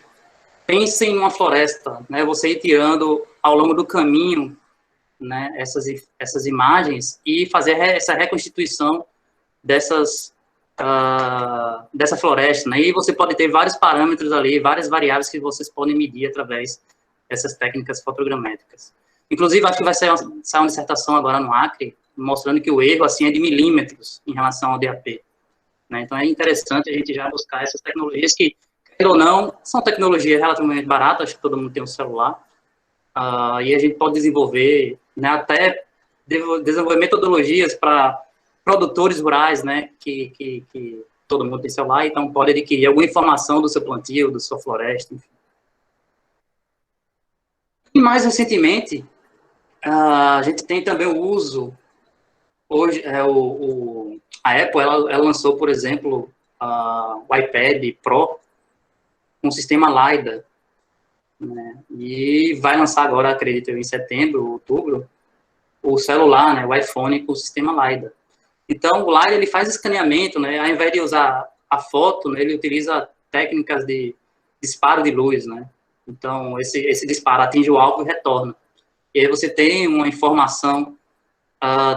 pensem em uma floresta, né? Você ir tirando ao longo do caminho, né, essas imagens e fazer essa reconstituição dessa floresta, né? E você pode ter vários parâmetros ali, várias variáveis que vocês podem medir através dessas técnicas fotogramétricas. Inclusive, acho que vai sair uma dissertação agora no Acre, mostrando que o erro, assim, é de milímetros em relação ao DAP. Né? Então, é interessante a gente já buscar essas tecnologias que, quer ou não, são tecnologias relativamente baratas, acho que todo mundo tem um celular, e a gente pode desenvolver, né, até desenvolver metodologias para produtores rurais, né, que todo mundo tem celular, então pode adquirir alguma informação do seu plantio, da sua floresta, enfim. E mais recentemente, a gente tem também o uso, hoje, a Apple, ela lançou, por exemplo, o iPad Pro com o sistema LiDAR, né, e vai lançar agora, acredito eu, em setembro, outubro, o celular, né, o iPhone com o sistema LiDAR. Então, o LiDAR, ele faz escaneamento, né, ao invés de usar a foto, né, ele utiliza técnicas de disparo de luz, né. Então, esse disparo atinge o alvo e retorna. E aí você tem uma informação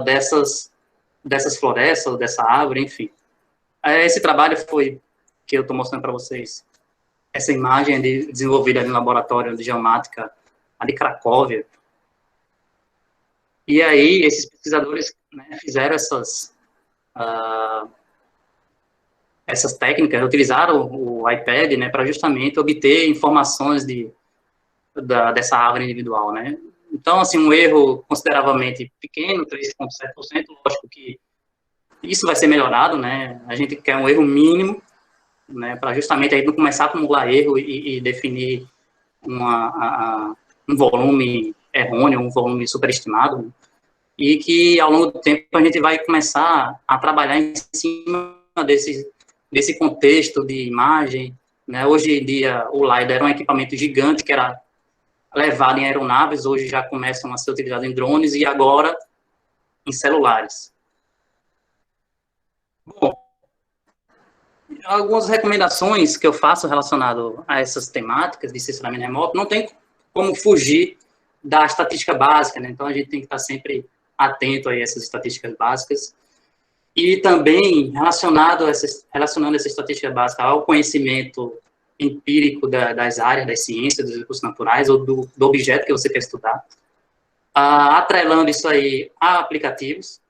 dessas florestas, dessa árvore, enfim. Esse trabalho que eu estou mostrando para vocês. Essa imagem é desenvolvida no laboratório de geomática ali em Cracóvia. E aí, esses pesquisadores, né, fizeram essas técnicas, utilizaram o iPad, né, para justamente obter informações dessa árvore individual, né. Então, assim, um erro consideravelmente pequeno, 3,7%, lógico que isso vai ser melhorado, né, a gente quer um erro mínimo, né, para justamente a gente não começar a acumular erro e definir um volume errôneo, um volume superestimado, né, e que ao longo do tempo a gente vai começar a trabalhar em cima desse contexto de imagem, né. Hoje em dia o LiDAR era um equipamento gigante que era levado em aeronaves, hoje já começam a ser utilizados em drones e agora em celulares. Bom, algumas recomendações que eu faço relacionado a essas temáticas de sensoramento remoto, não tem como fugir da estatística básica, né? Então a gente tem que estar sempre atento a essas estatísticas básicas e também relacionando essa estatística básica ao conhecimento empírico das áreas, das ciências, dos recursos naturais ou do objeto que você quer estudar, atrelando isso aí a aplicativos.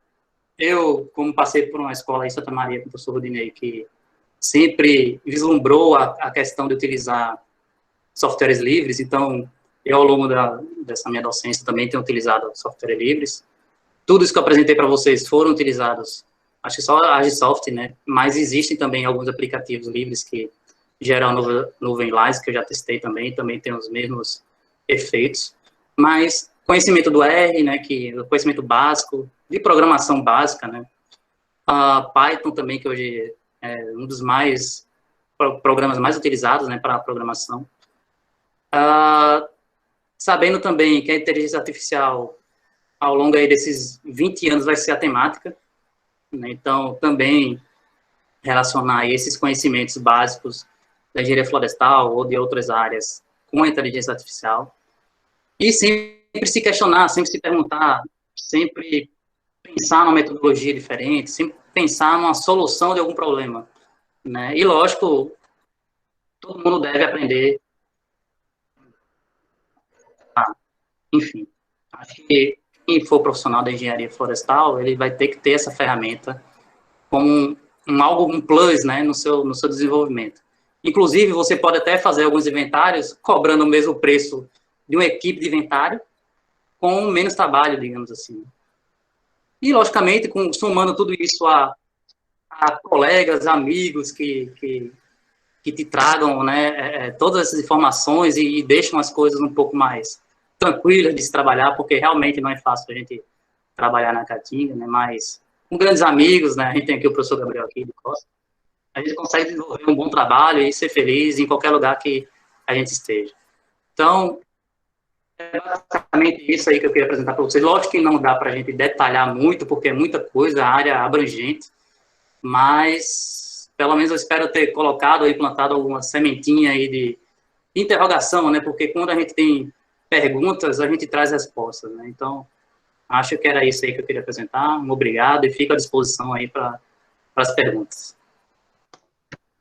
Eu, como passei por uma escola em Santa Maria com o professor Rodinei, que sempre vislumbrou a questão de utilizar softwares livres, então, eu, ao longo dessa minha docência, também tenho utilizado softwares livres. Tudo isso que eu apresentei para vocês foram utilizados, acho que só a Agisoft, né? Mas existem também alguns aplicativos livres que geram nuvem Lines, que eu já testei também tem os mesmos efeitos. Mas conhecimento do R, né? O conhecimento básico, de programação básica, né? Python também, que hoje é um dos programas mais utilizados, né, para programação. Sabendo também que a inteligência artificial, ao longo aí desses 20 anos, vai ser a temática, né? Então, também relacionar esses conhecimentos básicos da engenharia florestal ou de outras áreas com a inteligência artificial. E sempre se questionar, sempre se perguntar, sempre pensar numa metodologia diferente, sempre pensar numa solução de algum problema, né? E, lógico, todo mundo deve aprender. Enfim, acho que quem for profissional da engenharia florestal, ele vai ter que ter essa ferramenta como um plus, né, no seu desenvolvimento. Inclusive, você pode até fazer alguns inventários cobrando o mesmo preço de uma equipe de inventário com menos trabalho, digamos assim. E, logicamente, somando tudo isso a colegas, amigos que te tragam, né, todas essas informações e deixam as coisas um pouco mais tranquilas de se trabalhar, porque realmente não é fácil a gente trabalhar na Caatinga, né, mas com grandes amigos, né, a gente tem aqui o professor Gabriel aqui de Costa, a gente consegue desenvolver um bom trabalho e ser feliz em qualquer lugar que a gente esteja. Então, é basicamente isso aí que eu queria apresentar para vocês. Lógico que não dá para a gente detalhar muito, porque é muita coisa, a área abrangente, mas pelo menos eu espero ter colocado e plantado alguma sementinha aí de interrogação, né? Porque quando a gente tem perguntas, a gente traz respostas, né? Então, acho que era isso aí que eu queria apresentar. Obrigado e fico à disposição aí para as perguntas.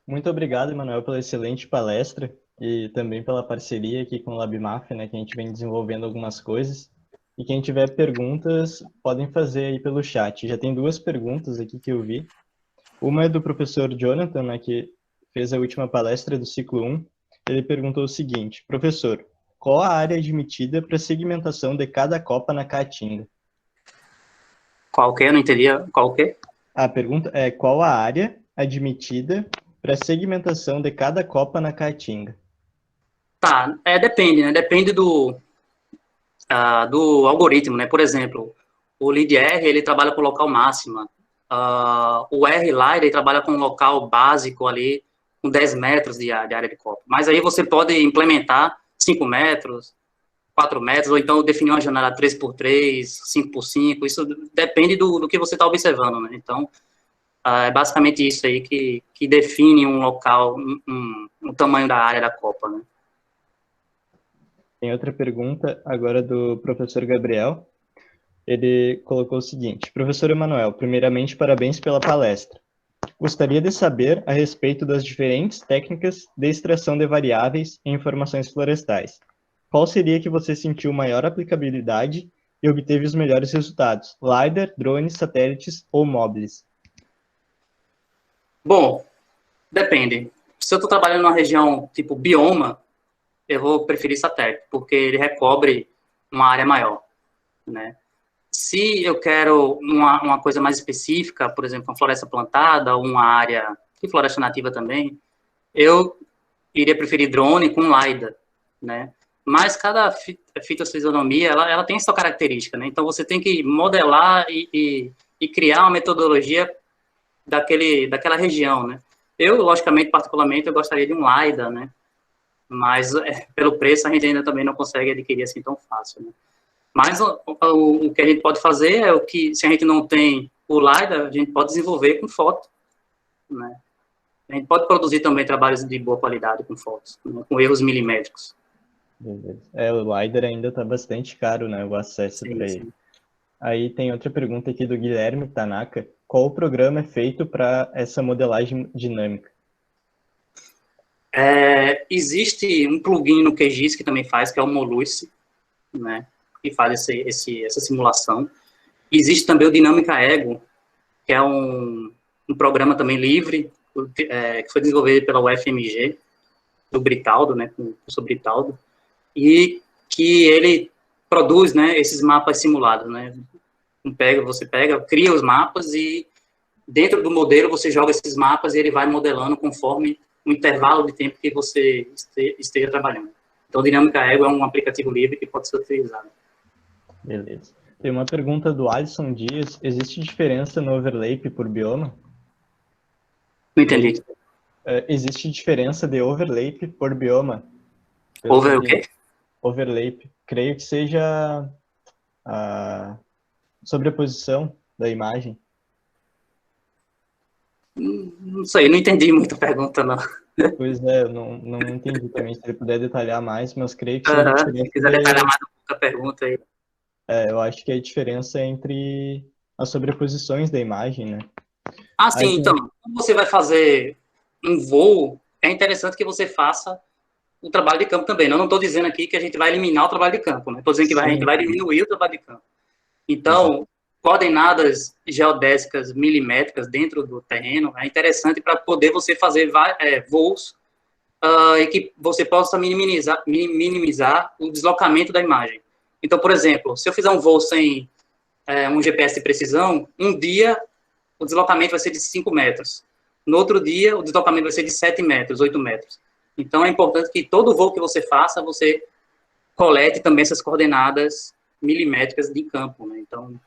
Muito obrigado, Emanuel, pela excelente palestra e também pela parceria aqui com o LabMaf, né, que a gente vem desenvolvendo algumas coisas. E quem tiver perguntas, podem fazer aí pelo chat. Já tem duas perguntas aqui que eu vi. Uma é do professor Jonathan, né, que fez a última palestra do ciclo 1. Ele perguntou o seguinte: professor, qual a área admitida para segmentação de cada copa na Caatinga?
Qual que? Eu não entendi. Qual que?
A pergunta é: qual a área admitida para segmentação de cada copa na Caatinga?
Tá, depende, né? Depende do algoritmo, né? Por exemplo, o LeadR, ele trabalha com local máxima. O RLider, ele trabalha com local básico ali, com 10 metros de área de copa. Mas aí você pode implementar 5 metros, 4 metros, ou então definir uma janela 3x3, 5x5, isso depende do que você está observando, né? Então, é basicamente isso aí que define um local, o tamanho da área da copa, né?
Tem outra pergunta agora do professor Gabriel. Ele colocou o seguinte: professor Emanuel, primeiramente, parabéns pela palestra. Gostaria de saber a respeito das diferentes técnicas de extração de variáveis em informações florestais. Qual seria que você sentiu maior aplicabilidade e obteve os melhores resultados? LiDAR, drones, satélites ou móveis?
Bom, depende. Se eu estou trabalhando numa região tipo bioma, eu vou preferir satélite, porque ele recobre uma área maior, né? Se eu quero uma coisa mais específica, por exemplo, uma floresta plantada, ou uma área, e floresta nativa também, eu iria preferir drone com LiDAR, né? Mas cada fitofisionomia, ela tem sua característica, né? Então, você tem que modelar e criar uma metodologia daquela região, né? Eu, logicamente, particularmente, eu gostaria de um LiDAR, né? Mas, pelo preço, a gente ainda também não consegue adquirir assim tão fácil, né? Mas o que a gente pode fazer é o que, se a gente não tem o LiDAR, a gente pode desenvolver com foto, né? A gente pode produzir também trabalhos de boa qualidade com fotos, né? Com erros milimétricos.
Beleza. O LiDAR ainda está bastante caro, né? O acesso para ele.
Sim.
Aí tem outra pergunta aqui do Guilherme Tanaka. Qual o programa é feito para essa modelagem dinâmica?
Existe um plugin no QGIS que também faz, que é o Moluce, né, que faz essa simulação. Existe também o Dinâmica Ego, que é um programa também livre, que foi desenvolvido pela UFMG, do Britaldo, né, com o professor Britaldo, e que ele produz, né, esses mapas simulados, né, você cria os mapas e dentro do modelo você joga esses mapas e ele vai modelando conforme o intervalo de tempo que você esteja trabalhando. Então, Dinâmica Ego é um aplicativo livre que pode ser utilizado.
Beleza. Tem uma pergunta do Alisson Dias. Existe diferença no overlap por bioma?
Não entendi.
Existe diferença de overlap por bioma?
Over o quê?
Overlap. Creio que seja a sobreposição da imagem.
Não sei, não entendi muito a pergunta, não.
Pois é, eu não entendi também. Se ele puder detalhar mais, mas creio que seja diferença.
Se quiser detalhar mais um pouco a pergunta aí.
Eu acho que é a diferença entre as sobreposições da imagem, né?
Sim, então, quando você vai fazer um voo, é interessante que você faça o trabalho de campo também. Eu não estou dizendo aqui que a gente vai eliminar o trabalho de campo, né? Estou dizendo que a gente vai diminuir o trabalho de campo. Então, coordenadas geodésicas milimétricas dentro do terreno é interessante para poder você fazer voos e que você possa minimizar o deslocamento da imagem. Então, por exemplo, se eu fizer um voo sem um GPS de precisão, um dia o deslocamento vai ser de 5 metros. No outro dia, o deslocamento vai ser de 7 metros, 8 metros. Então, é importante que todo voo que você faça, você colete também essas coordenadas milimétricas de campo, né? Então,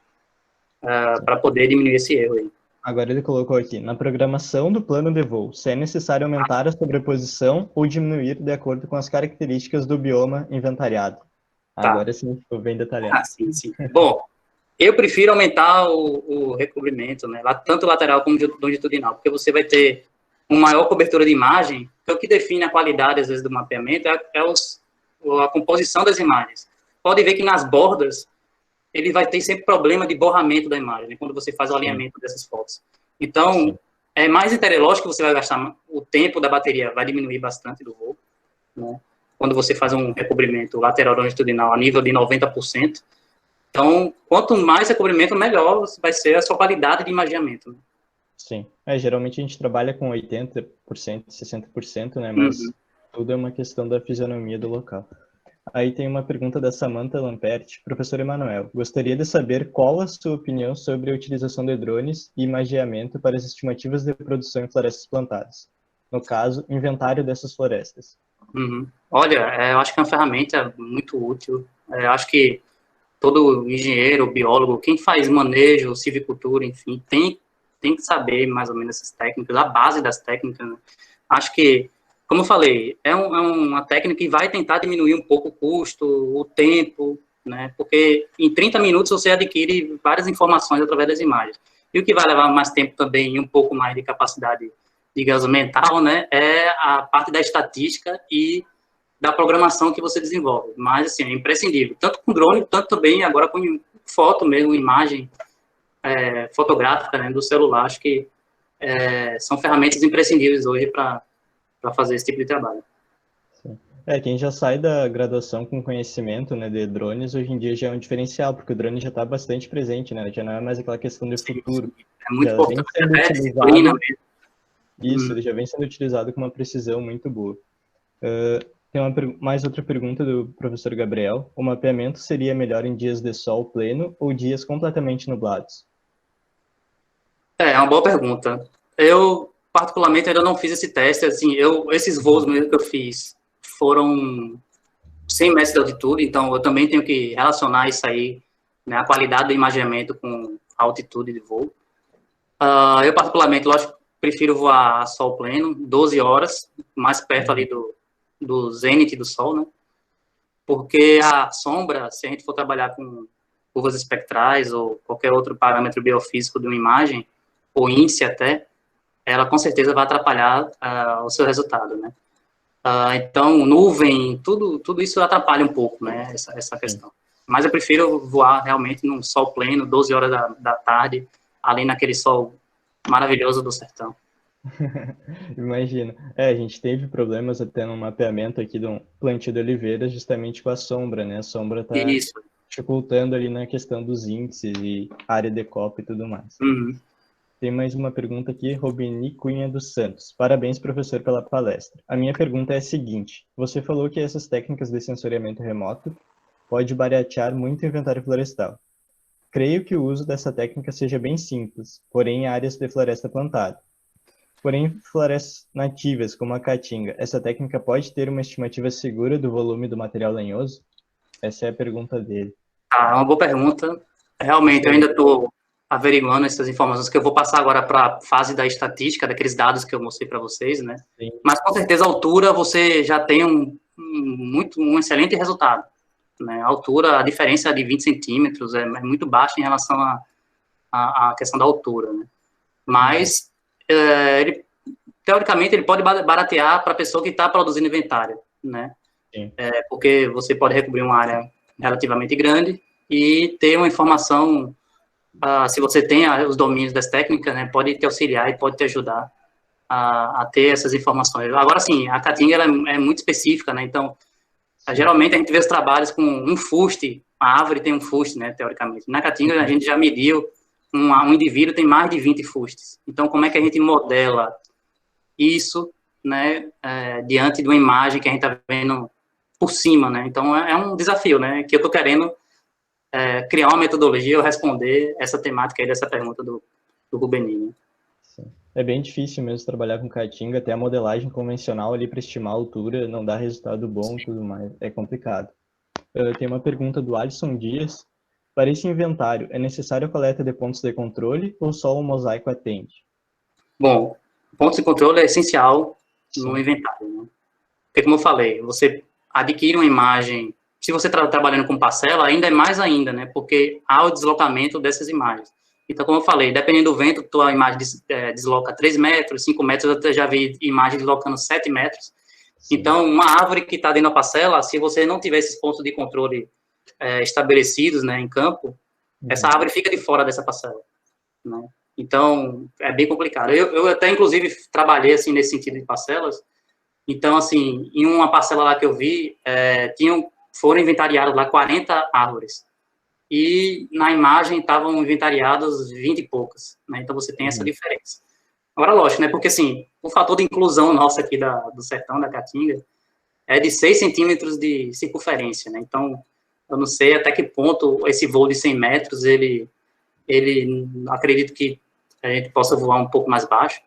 para poder diminuir esse erro aí.
Agora ele colocou aqui, na programação do plano de voo, se é necessário aumentar a sobreposição ou diminuir de acordo com as características do bioma inventariado. Agora sim, ficou bem detalhado.
Sim. Bom, eu prefiro aumentar o recobrimento, né? Tanto lateral como longitudinal, porque você vai ter uma maior cobertura de imagem, que é o que define a qualidade, às vezes, do mapeamento, a composição das imagens. Pode ver que nas bordas, ele vai ter sempre problema de borramento da imagem, né, quando você faz o alinhamento dessas fotos. Então, é mais lógico que você vai gastar, o tempo da bateria vai diminuir bastante do voo, né, quando você faz um recobrimento lateral longitudinal a nível de 90%. Então, quanto mais recobrimento, melhor vai ser a sua qualidade de imaginamento. Né?
Sim. Geralmente a gente trabalha com 80%, 60%, né? Mas tudo é uma questão da fisionomia do local. Aí tem uma pergunta da Samantha Lamperti. Professor Emanuel, gostaria de saber qual a sua opinião sobre a utilização de drones e imageamento para as estimativas de produção em florestas plantadas. No caso, inventário dessas florestas.
Olha, eu acho que é uma ferramenta muito útil. Eu acho que todo engenheiro, biólogo, quem faz manejo, silvicultura, enfim, tem que saber mais ou menos essas técnicas, a base das técnicas. Né? Acho que, como eu falei, é uma técnica que vai tentar diminuir um pouco o custo, o tempo, né? Porque em 30 minutos você adquire várias informações através das imagens. E o que vai levar mais tempo também e um pouco mais de capacidade, digamos, mental, né? É a parte da estatística e da programação que você desenvolve. Mas, assim, é imprescindível. Tanto com drone, tanto também agora com foto mesmo, imagem fotográfica, né, do celular. Acho que são ferramentas imprescindíveis hoje para fazer esse tipo de trabalho.
Sim. Quem já sai da graduação com conhecimento, né, de drones, hoje em dia já é um diferencial, porque o drone já está bastante presente, né, já não é mais aquela questão de futuro.
É muito importante.
Ele já vem sendo utilizado com uma precisão muito boa. Tem mais outra pergunta do professor Gabriel. O mapeamento seria melhor em dias de sol pleno ou dias completamente nublados?
É uma boa pergunta. Eu, particularmente, ainda não fiz esse teste. Assim, esses voos mesmo que eu fiz foram 100 metros de altitude, então eu também tenho que relacionar isso aí, né, a qualidade do imaginamento com a altitude de voo. Eu, particularmente, lógico, prefiro voar a sol pleno, 12 horas, mais perto ali do zênite do sol, né? Porque a sombra, se a gente for trabalhar com curvas espectrais ou qualquer outro parâmetro biofísico de uma imagem, ou índice até, ela com certeza vai atrapalhar o seu resultado, né? Então, nuvem, tudo isso atrapalha um pouco, né, essa questão. Mas eu prefiro voar realmente num sol pleno, 12 horas da tarde, ali naquele sol maravilhoso do sertão.
Imagina. A gente teve problemas até no mapeamento aqui do plantio de oliveiras justamente com a sombra, né? A sombra está
Isso.
dificultando ali na questão dos índices e área de copa e tudo mais.
Uhum.
Tem mais uma pergunta aqui, Robini Cunha dos Santos. Parabéns, professor, pela palestra. A minha pergunta é a seguinte: você falou que essas técnicas de sensoriamento remoto pode baratear muito o inventário florestal. Creio que o uso dessa técnica seja bem simples, porém em áreas de floresta plantada. Porém, em florestas nativas, como a caatinga, essa técnica pode ter uma estimativa segura do volume do material lenhoso? Essa é a pergunta dele.
Ah, uma boa pergunta. Realmente, eu ainda estou averiguando essas informações que eu vou passar agora para a fase da estatística, daqueles dados que eu mostrei para vocês, né?
Sim.
Mas, com certeza, a altura, você já tem um excelente resultado. Né? A altura, a diferença de 20 centímetros é muito baixa em relação à questão da altura, né? Mas, teoricamente, ele pode baratear para a pessoa que está produzindo inventário, né? Porque você pode recobrir uma área relativamente grande e ter uma informação, se você tem os domínios das técnicas, né, pode te auxiliar e pode te ajudar a ter essas informações. Agora, sim, a Caatinga ela é muito específica, né, então, geralmente a gente vê os trabalhos com um fuste, a árvore tem um fuste, né, teoricamente. Na Caatinga a gente já mediu, um indivíduo tem mais de 20 fustes. Então, como é que a gente modela isso, né, diante de uma imagem que a gente está vendo por cima, né? Então, é um desafio, né, que eu estou querendo criar uma metodologia ou responder essa temática aí dessa pergunta do Rubeninho.
É bem difícil mesmo trabalhar com caatinga, até a modelagem convencional ali para estimar a altura não dá resultado bom e tudo mais, é complicado. Tem uma pergunta do Alisson Dias. Para esse inventário, é necessário a coleta de pontos de controle ou só o mosaico atende?
Bom, pontos de controle é essencial no inventário, né? Porque, como eu falei, você adquire uma imagem, se você está trabalhando com parcela, ainda é mais ainda, né? Porque há o deslocamento dessas imagens. Então, como eu falei, dependendo do vento, tua imagem desloca 3 metros, 5 metros, eu já vi imagem deslocando 7 metros. Sim. Então, uma árvore que está dentro da parcela, se você não tiver esses pontos de controle estabelecidos, né, em campo, essa árvore fica de fora dessa parcela, né? Então, é bem complicado. Eu até, inclusive, trabalhei, assim, nesse sentido de parcelas. Então, assim, em uma parcela lá que eu vi, foram inventariadas lá 40 árvores. E na imagem estavam inventariadas 20 e poucas, né? Então você tem essa diferença. Agora, lógico, né? Porque, assim, o fator de inclusão nossa aqui do sertão, da Caatinga, é de 6 centímetros de circunferência, né? Então, eu não sei até que ponto esse voo de 100 metros, ele acredito que a gente possa voar um pouco mais baixo,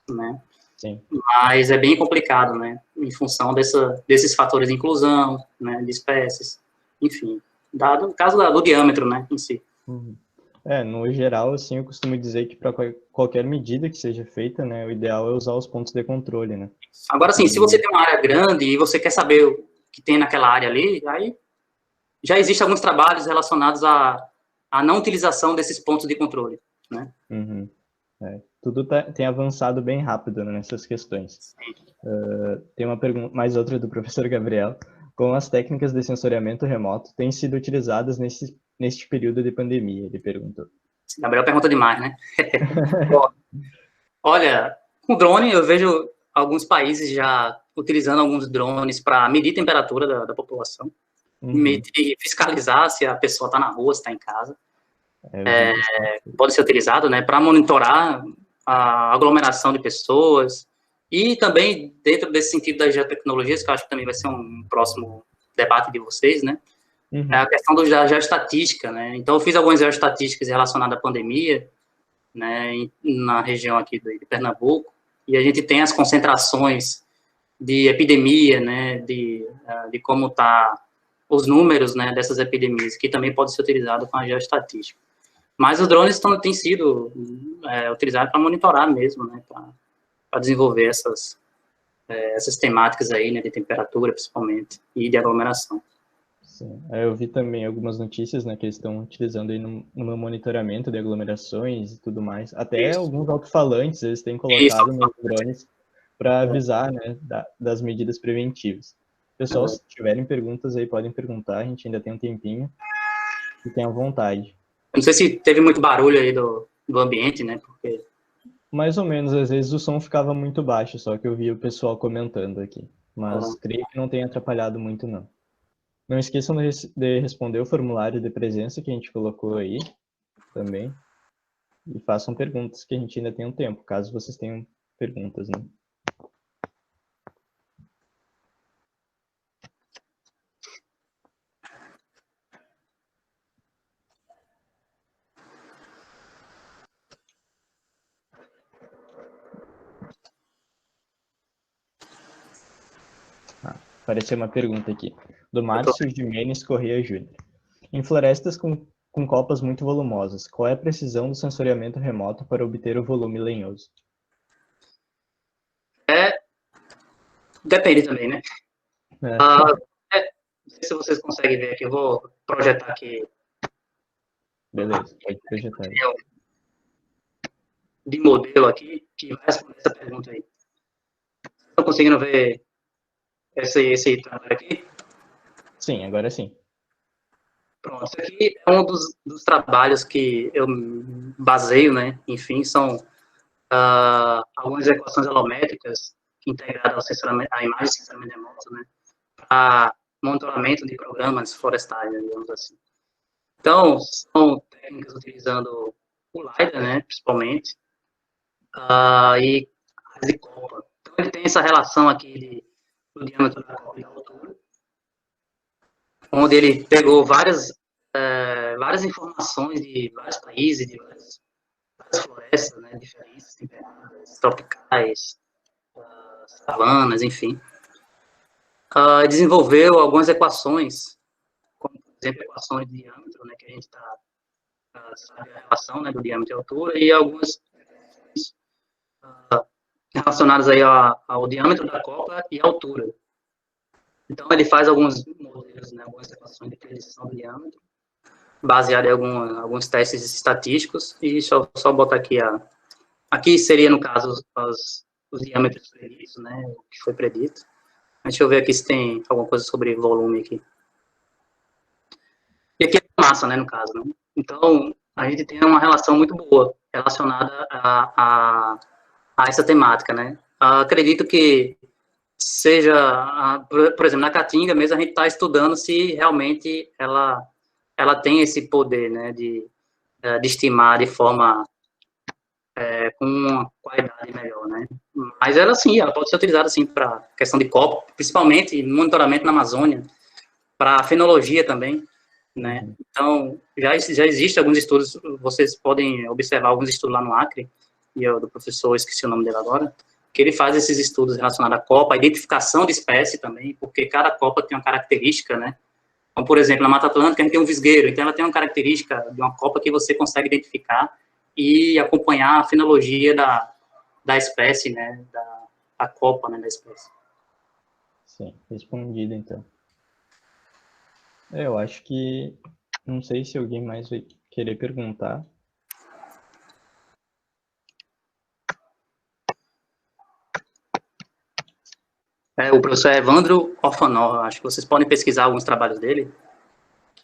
né? Sim. Mas é bem complicado, né? Em função desses fatores de inclusão, né? De espécies, enfim. Dado o caso do diâmetro, né, em si.
No geral, assim, eu costumo dizer que para qualquer medida que seja feita, né, o ideal é usar os pontos de controle, né?
Agora, sim, se você tem uma área grande e você quer saber o que tem naquela área ali, aí já existem alguns trabalhos relacionados à não utilização desses pontos de controle, né?
Tudo tem avançado bem rápido, né, nessas questões. Tem uma pergunta, mais outra do professor Gabriel. Como as técnicas de sensoriamento remoto têm sido utilizadas neste período de pandemia? Ele perguntou.
Gabriel pergunta demais, né? Olha, com drone eu vejo alguns países já utilizando alguns drones para medir a temperatura da população, medir, fiscalizar se a pessoa está na rua, se está em casa. Pode ser utilizado, né, para monitorar a aglomeração de pessoas. E também, dentro desse sentido das geotecnologias, que eu acho que também vai ser um próximo debate de vocês, né? É a questão da geoestatística, né? Então, eu fiz algumas geoestatísticas relacionadas à pandemia, né, na região aqui de Pernambuco, e a gente tem as concentrações de epidemia, né, de como tá os números, né, dessas epidemias, que também pode ser utilizado com a geoestatística. Mas os drones têm sido utilizados para monitorar mesmo, né, para desenvolver essas temáticas aí, né, de temperatura, principalmente, e de aglomeração.
Sim. Eu vi também algumas notícias, né, que eles estão utilizando aí no monitoramento de aglomerações e tudo mais. Até alguns alto-falantes eles têm colocado nos drones para avisar, né, das medidas preventivas. Pessoal, se tiverem perguntas aí, podem perguntar, a gente ainda tem um tempinho. Fiquem à vontade.
Eu não sei se teve muito barulho aí do ambiente, né, porque
Mais ou menos, às vezes o som ficava muito baixo, só que eu vi o pessoal comentando aqui. Mas
Ó,
creio que não tenha atrapalhado muito, não. Não esqueçam de responder o formulário de presença que a gente colocou aí também. E façam perguntas, que a gente ainda tem um tempo, caso vocês tenham perguntas, né? Apareceu uma pergunta aqui, do
eu tô-
Márcio Jimenez Correia Júnior. Em florestas com copas muito volumosas, qual é a precisão do sensoriamento remoto para obter o volume lenhoso?
Depende também, né?
É,
Ah, não sei se vocês conseguem ver aqui, eu vou projetar aqui
beleza, pode projetar aí.
de modelo aqui, que vai responder essa pergunta aí. Estão conseguindo ver esse trabalho aqui?
Sim, agora sim.
Pronto, isso aqui é um dos trabalhos que eu baseio, né? Enfim, são algumas equações alométricas integradas ao sensoramento, à imagem de sensoramento remoto, né? Para monitoramento de programas florestais, né, digamos assim. Então, são técnicas utilizando o LiDAR, né, principalmente, e as de copa. Então, ele tem essa relação aqui do diâmetro da copa e da altura, onde ele pegou várias informações de vários países, de várias florestas, né, diferentes, temperadas, tropicais, savanas, enfim. Desenvolveu algumas equações, como, por exemplo, equações de diâmetro, né, que a gente sabe a relação, né, do diâmetro e altura, e algumas relacionadas aí ao diâmetro da copa e altura. Então, ele faz alguns modelos, né, algumas equações de predição do diâmetro, baseado em alguns testes estatísticos, e só botar aqui aqui seria, no caso, os diâmetros preditos, né, o que foi predito. Deixa eu ver aqui se tem alguma coisa sobre volume aqui. E aqui é massa, né, no caso, né? Então, a gente tem uma relação muito boa relacionada a essa temática, né? Acredito que seja, por exemplo, na Caatinga mesmo, a gente está estudando se realmente ela tem esse poder, né, de estimar de forma com uma qualidade melhor, né? Mas ela sim, ela pode ser utilizada sim para questão de copo, principalmente no monitoramento na Amazônia, para fenologia também, né?
Uhum.
Então, já existem alguns estudos, vocês podem observar alguns estudos lá no Acre, e eu, do professor, esqueci o nome dele agora, que ele faz esses estudos relacionados à copa, a identificação de espécie também, porque cada copa tem uma característica, né? Como, por exemplo, na Mata Atlântica, a gente tem um visgueiro, então ela tem uma característica de uma copa que você consegue identificar e acompanhar a fenologia da espécie, né? Da copa, né? Da espécie.
Sim, respondido então. Eu acho que, não sei se alguém mais vai querer perguntar.
O professor Evandro Orfanó, acho que vocês podem pesquisar alguns trabalhos dele,
Tá.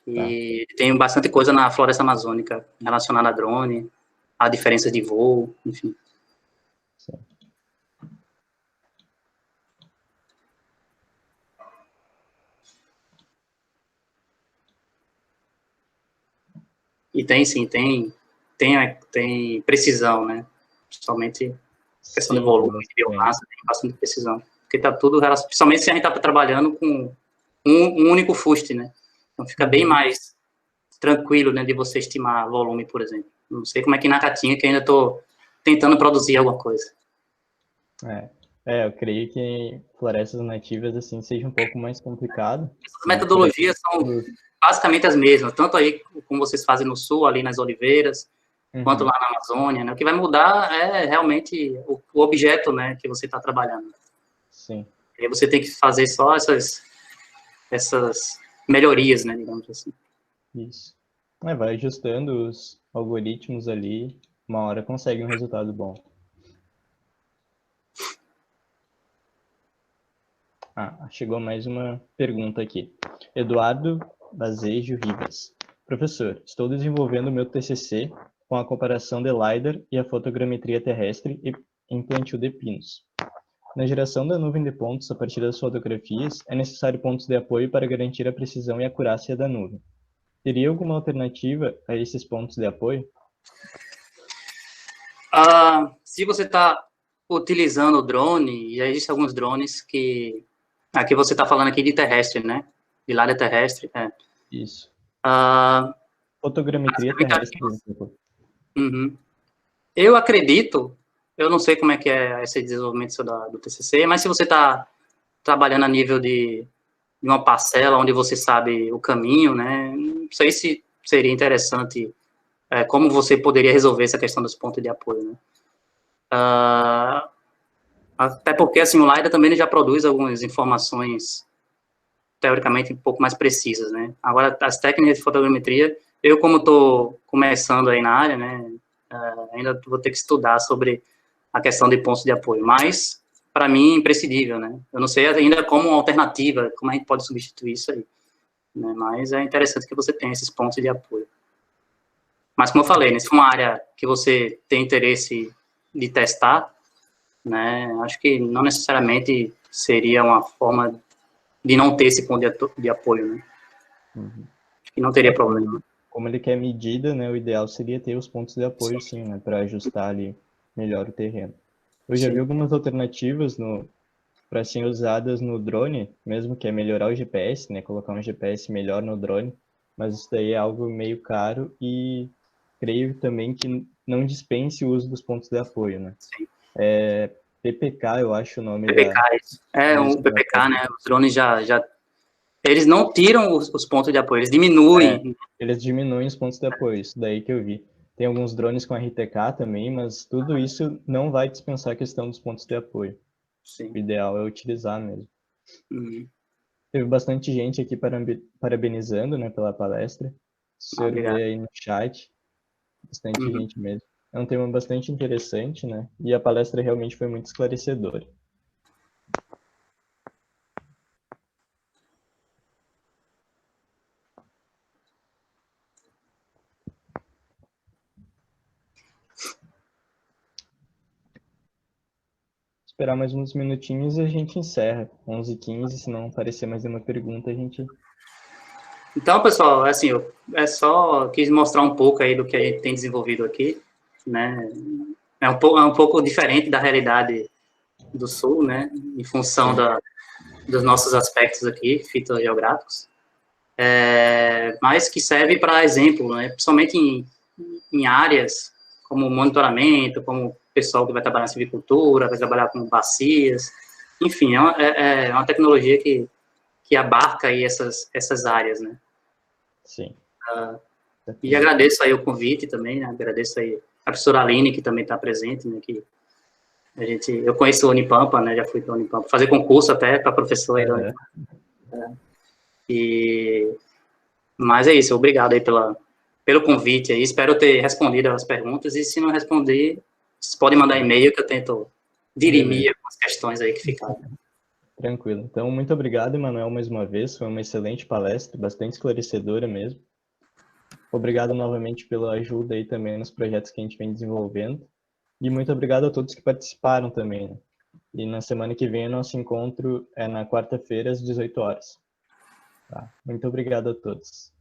e tem bastante coisa na floresta amazônica relacionada a drone, a diferença de voo, enfim.
Sim.
E tem, sim, tem precisão, né? Principalmente questão de
Sim,
volume, de
bastante.
biomassa, tem bastante precisão. Porque tá tudo relacionado, principalmente se a gente está trabalhando com um único fuste, né? Então fica bem
Uhum.
mais tranquilo, né, de você estimar volume, por exemplo. Não sei como é que na Caatinga, que ainda estou tentando produzir alguma coisa.
Eu creio que em florestas nativas assim seja um pouco mais complicado,
As
né? Por
metodologias são
exemplo,
basicamente as mesmas, tanto aí como vocês fazem no sul, ali nas oliveiras, quanto lá
uhum,
na Amazônia, né? O que vai mudar é realmente o objeto, né, que você está trabalhando.
sim,
E aí você tem que fazer só essas melhorias, né, digamos assim.
isso. Vai ajustando os algoritmos ali, uma hora consegue um resultado bom. Chegou mais uma pergunta aqui. Eduardo Bazejo Ribas. Professor, estou desenvolvendo meu TCC com a comparação de LiDAR e a fotogrametria terrestre em plantio de pinos. Na geração da nuvem de pontos a partir das fotografias, é necessário pontos de apoio para garantir a precisão e acurácia da nuvem. Teria alguma alternativa a esses pontos de apoio?
Se você está utilizando o drone, já existem alguns drones que... Aqui você está falando aqui de terrestre, né? De LiDAR terrestre.
Isso.
Uh,
Fotogrametria terrestre.
Uhum. Eu acredito, eu não sei como é que é esse desenvolvimento do TCC, mas se você está trabalhando a nível de uma parcela onde você sabe o caminho, né? Não sei se seria interessante como você poderia resolver essa questão dos pontos de apoio, né? Até porque, assim, o LiDAR também já produz algumas informações teoricamente um pouco mais precisas, né? Agora, as técnicas de fotogrametria, eu como estou começando aí na área, né, ainda vou ter que estudar sobre a questão de pontos de apoio, mas, para mim, é imprescindível, né? Eu não sei ainda como alternativa, como a gente pode substituir isso aí, né? Mas é interessante que você tenha esses pontos de apoio. Mas, como eu falei, né, se for uma área que você tem interesse de testar, né, acho que não necessariamente seria uma forma de não ter esse ponto de apoio, né?
Uhum.
E não teria problema.
Como ele quer medida, né, o ideal seria ter os pontos de apoio, sim, né, para ajustar ali melhor o terreno. Eu já vi algumas alternativas para serem usadas no drone, mesmo que é melhorar o GPS, né, colocar um GPS melhor no drone, mas isso daí é algo meio caro e creio também que não dispense o uso dos pontos de apoio, né?
Sim.
PPK, eu acho o nome
PPK, isso. O PPK, né, os drones já eles não tiram os pontos de apoio, eles diminuem.
Eles diminuem os pontos de apoio, isso daí que eu vi. Tem alguns drones com RTK também, mas tudo isso não vai dispensar a questão dos pontos de apoio.
Sim.
O ideal é utilizar mesmo.
Uhum.
Teve bastante gente aqui parabenizando, né, pela palestra. O senhor vê aí no chat, bastante gente mesmo. É um tema bastante interessante, né? E a palestra realmente foi muito esclarecedora. Esperar mais uns minutinhos e a gente encerra. 11h15, se não aparecer mais nenhuma pergunta, a gente...
Então, pessoal, assim, eu só quis mostrar um pouco aí do que a gente tem desenvolvido aqui, né? É um pouco diferente da realidade do Sul, né? Em função dos nossos aspectos aqui, fitogeográficos. Mas que serve para exemplo, né? Principalmente em áreas como monitoramento, como o pessoal que vai trabalhar na silvicultura, vai trabalhar com bacias, enfim, é uma tecnologia que abarca aí essas áreas, né?
Sim.
E agradeço aí o convite também, né? Agradeço aí a professora Aline, que também está presente, né? Que eu conheço o Unipampa, né? Já fui para o Unipampa, fazer concurso até para professor aí da Unipampa. Mas é isso, obrigado aí pelo convite aí, espero ter respondido as perguntas, e se não responder, vocês podem mandar e-mail que eu tento dirimir algumas questões aí que ficaram.
Tranquilo. Então, muito obrigado, Emanuel, mais uma vez, foi uma excelente palestra, bastante esclarecedora mesmo. Obrigado novamente pela ajuda aí também nos projetos que a gente vem desenvolvendo, e muito obrigado a todos que participaram também, né? E na semana que vem o nosso encontro é na quarta-feira, às 18 horas. Tá? Muito obrigado a todos.